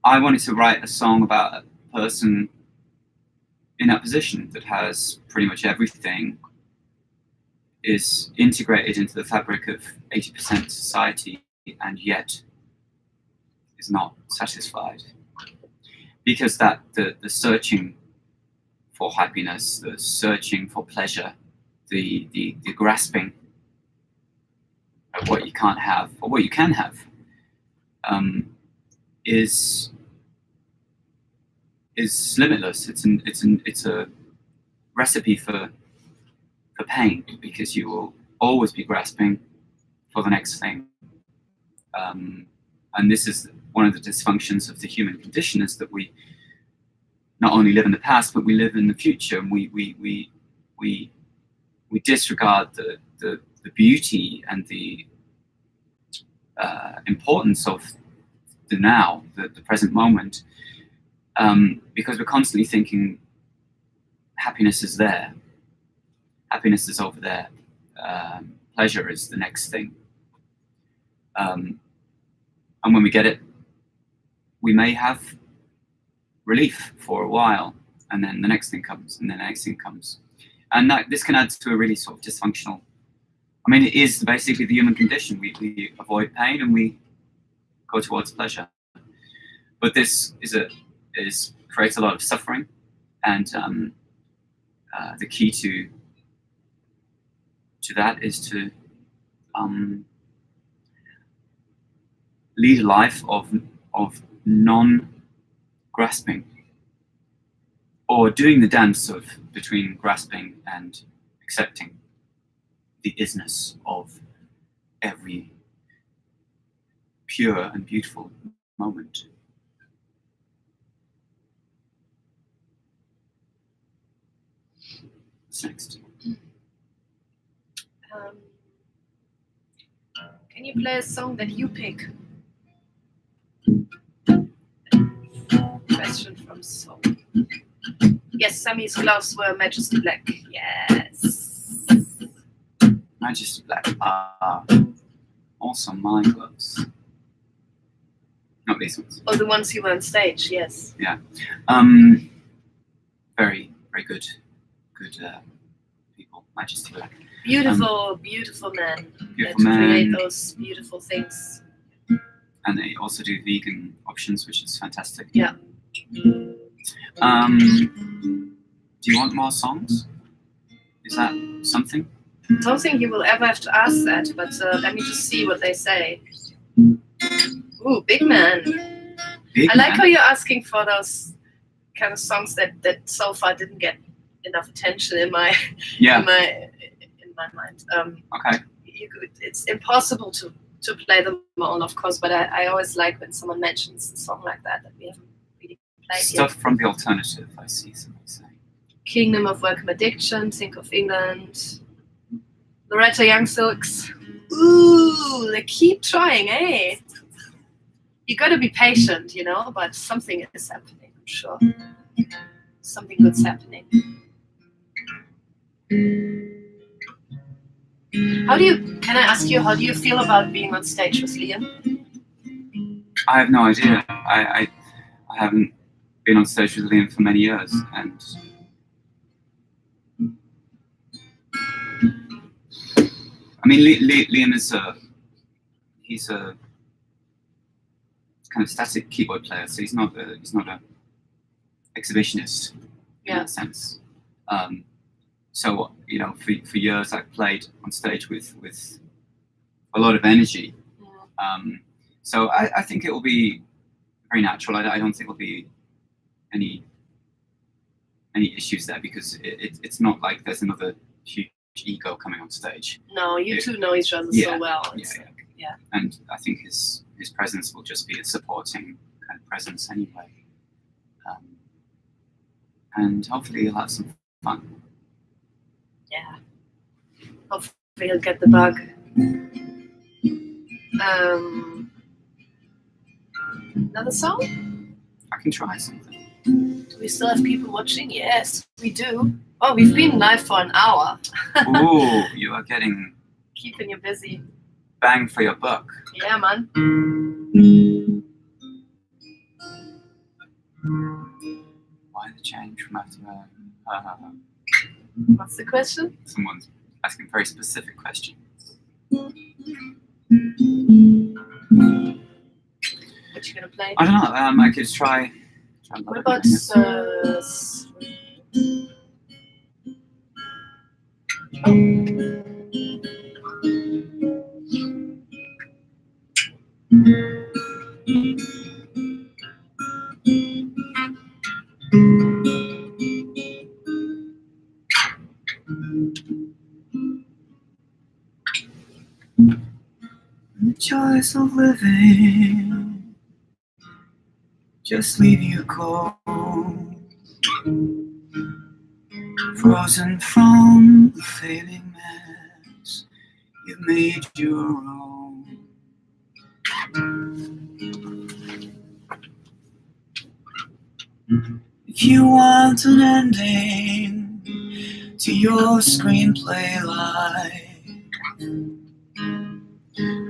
I wanted to write a song about a person in that position that has pretty much everything, is integrated into the fabric of 80% society, and yet is not satisfied. Because that the searching for happiness, the searching for pleasure, the grasping at what you can't have or what you can have, is limitless. It's a recipe for pain, because you will always be grasping for the next thing. And this is one of the dysfunctions of the human condition, is that we not only live in the past, but we live in the future, and we disregard the beauty and the importance of the now, the present moment, because we're constantly thinking happiness is there, happiness is over there, pleasure is the next thing. And when we get it, we may have relief for a while, and then the next thing comes, and then the next thing comes. And this can add to a really sort of dysfunctional, I mean, it is basically the human condition. We avoid pain and we go towards pleasure. But this creates a lot of suffering, and the key to that is to lead a life of non-grasping, or doing the dance between grasping and accepting the isness of every pure and beautiful moment. What's next? Can you play a song that you pick? Question from Soul. Yes, Sammy's gloves were Majesty Black. Yes. Majesty Black are also my gloves. Not these ones. Oh, the ones you were on stage, yes. Yeah. Very, very good people. Majesty Black. Beautiful, beautiful men Beautiful that create men. those beautiful things. And they also do vegan options, which is fantastic. Yeah. Do you want more songs? Is that something? I don't think you will ever have to ask that, but let me just see what they say. Ooh, Big Man. Big I like Man? how you're asking for those kind of songs that so far didn't get enough attention in my Yeah. in my mind. Okay. It's impossible to play them all, of course, but I always like when someone mentions a song like that we haven't really played Stuff yet. from the alternative, I see somebody saying. Kingdom of Welcome Addiction, Think of England, Loretta Young Silks. Ooh, they keep trying, eh? You got to be patient, but something is happening, I'm sure. Something good's happening. Can I ask you, how do you feel about being on stage with Liam? I have no idea. I haven't been on stage with Liam for many years, and I mean, Liam is he's a kind of static keyboard player, so he's not a exhibitionist in that sense. So for years I played on stage with a lot of energy. So I think it will be very natural. I don't think there'll be any issues there, because it's not like there's another huge ego coming on stage. No, you two know each other so well. Yeah. And I think his presence will just be a supporting kind of presence anyway. And hopefully he'll have some fun. Yeah. Hopefully he'll get the bug. Another song? I can try something. Do we still have people watching? Yes, we do. Oh, we've been live for an hour. Ooh, you are getting keeping you busy. Bang for your buck. Yeah, man. Why the change from after What's the question? Someone's asking very specific questions. What you gonna play? I don't know. I could try what about the choice of living just leave you cold, frozen from the failing mess you've made your own. If you want an ending to your screenplay life,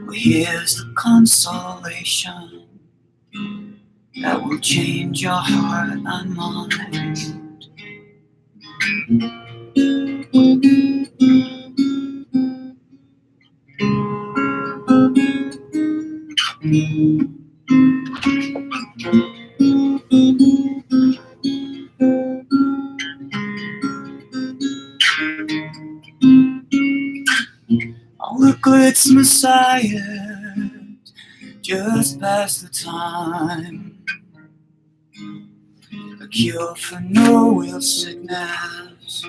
well, here's the consolation that will change your heart and mind. All the glitz messiahs just pass the time. A cure for no ill sickness,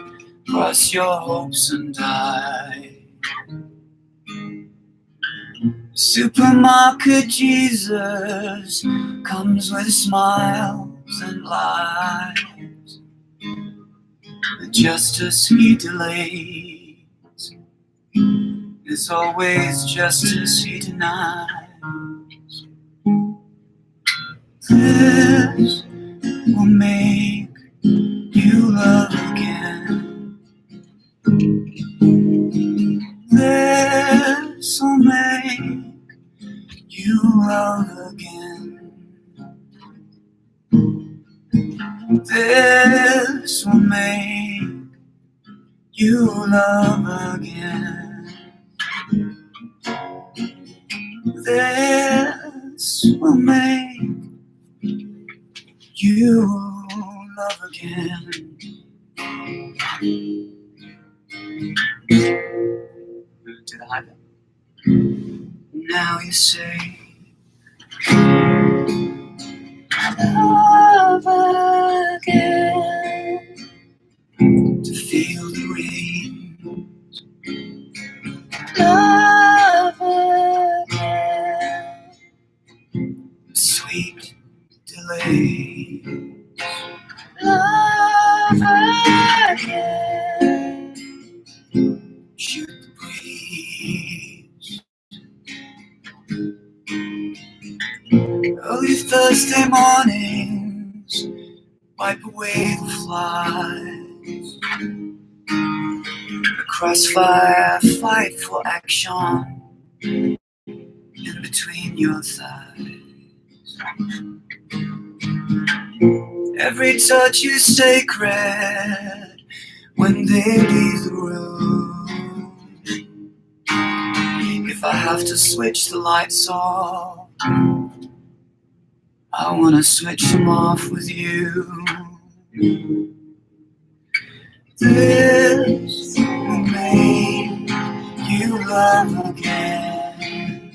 cross your hopes and die. Supermarket Jesus comes with smiles and lies. The justice he delays is always justice he denies. This will make you love again. This will make you love again. This will make you love again. This will make you love again. To the high note. Now you say, love again. To feel the rain, love again. Sweet delay, love again. Shoot the breeze, Thursday mornings wipe away the flies. The crossfire fight for action in between your thighs. Every touch is sacred when they leave the room. If I have to switch the lights off, I wanna switch them off with you. This will make you love again.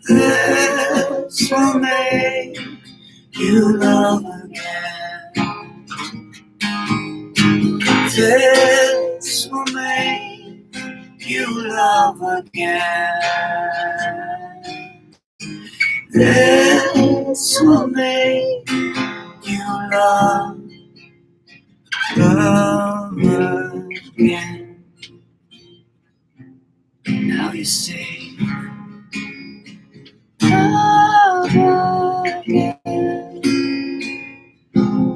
This will make you love again. This will make you love again. This will make you love again. Now you say love again.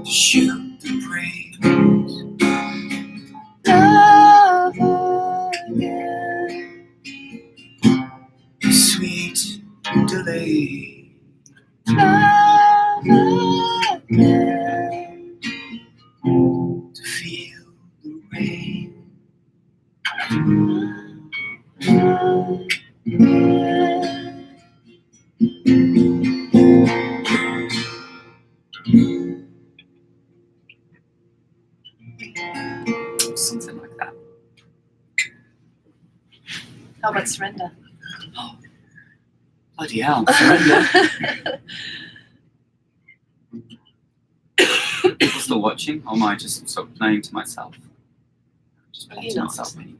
Shoot the breeze. Love again. Sweet delay. Love again. To feel the rain. Something like that. How about Surrender? Bloody hell, Surrender. People still watching, or am I just sort of playing to myself? Just playing to You're not. myself anyway.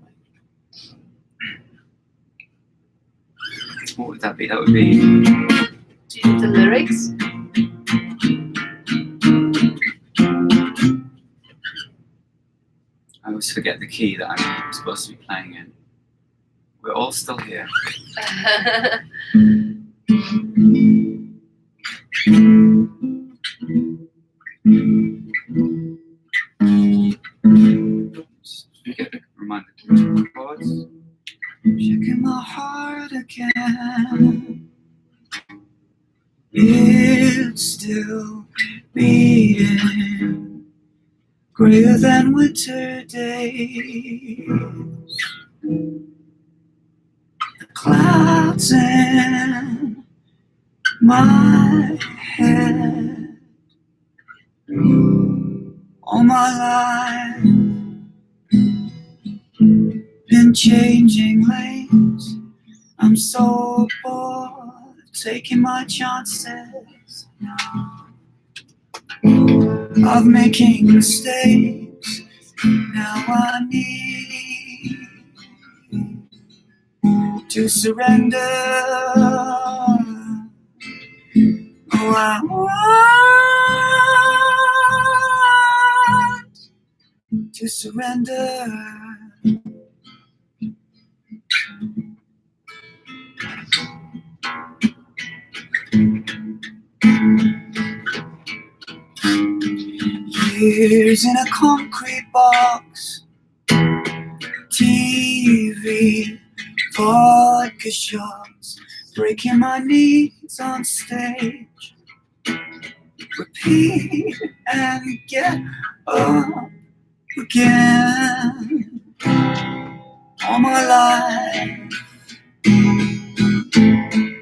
What would that be? That would be. Do you need the lyrics? I always forget the key that I'm supposed to be playing in. We're all still here. Just remind the chords. Shaking my heart again. It's still beating, greater than winter days. The clouds in my head. All my life been changing lanes. I'm so bored of taking my chances, of making mistakes. Now I need to surrender. Oh, I want to surrender. Years in a concrete box, TV, vodka shots, breaking my knees on stage. Repeat and get up again. All my life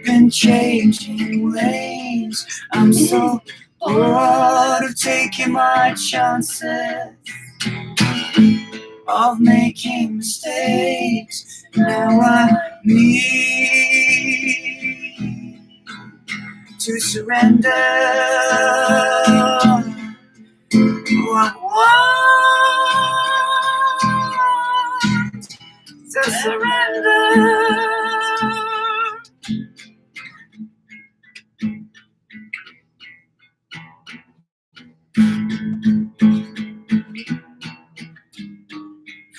been changing lanes. I'm so bored of taking my chances, of making mistakes. Now I need to surrender. Oh, I want to surrender.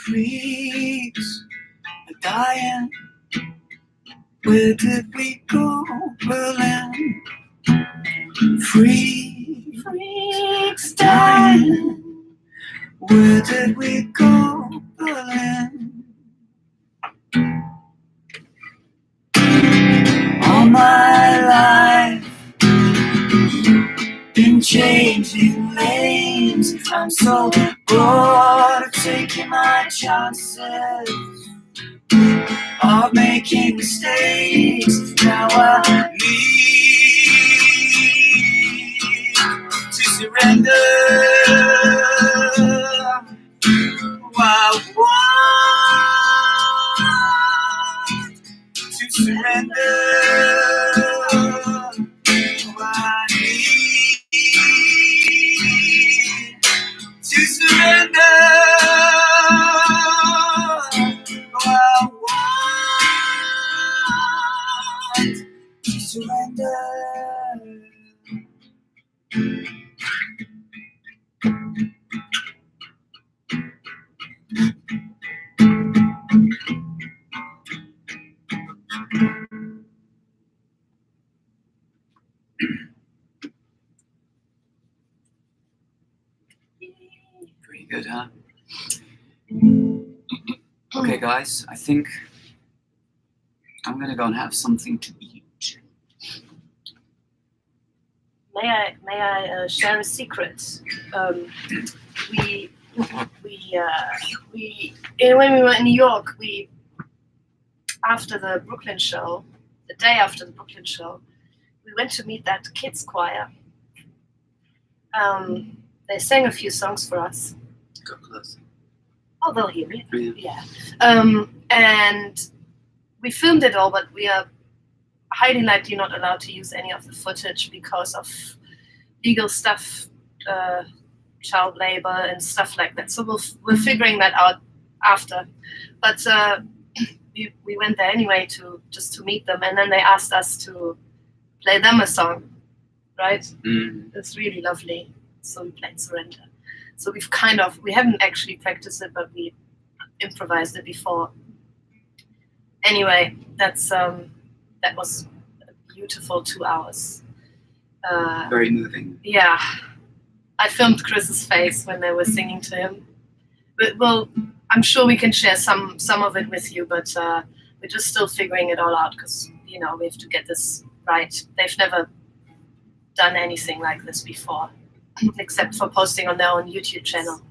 Freaks are dying. Where did we go, Berlin? Freaks dying. Where did we go, Berlin? All my life been changing lanes. I'm so bored of taking my chances, of making mistakes. Now I need to surrender. I want to surrender. I need to surrender. I want to surrender. Pretty good, huh? Okay, guys, I think I'm gonna go and have something to eat. May I share a secret? When we were in New York, after the Brooklyn show, the day after the Brooklyn show, we went to meet that kids choir. They sang a few songs for us. Go close. Oh, they'll hear me. Yeah. And we filmed it all, but we are highly likely not allowed to use any of the footage because of legal stuff, child labor and stuff like that. So we're figuring that out after. But we went there anyway just to meet them, and then they asked us to play them a song, right? It's really lovely. So we played Surrender. So we haven't actually practiced it, but we improvised it before. Anyway, that was a beautiful 2 hours. Very moving. Yeah, I filmed Chris's face when they were singing to him. But, well, I'm sure we can share some of it with you, but we're just still figuring it all out because we have to get this right. They've never done anything like this before, except for posting on their own YouTube channel.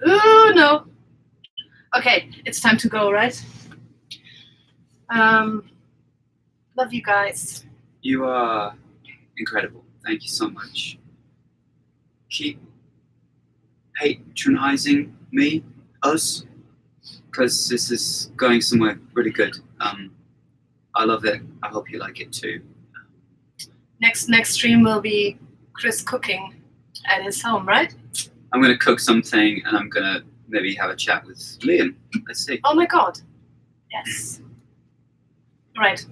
Ooh, no. Okay, it's time to go, right? Love you guys. You are incredible. Thank you so much. Keep patronizing us, because this is going somewhere really good. I love it. I hope you like it too. Next stream will be Chris cooking at his home, right? I'm going to cook something and I'm going to maybe have a chat with Liam. Let's see. Oh my god. Yes. Right.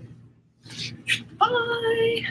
Bye.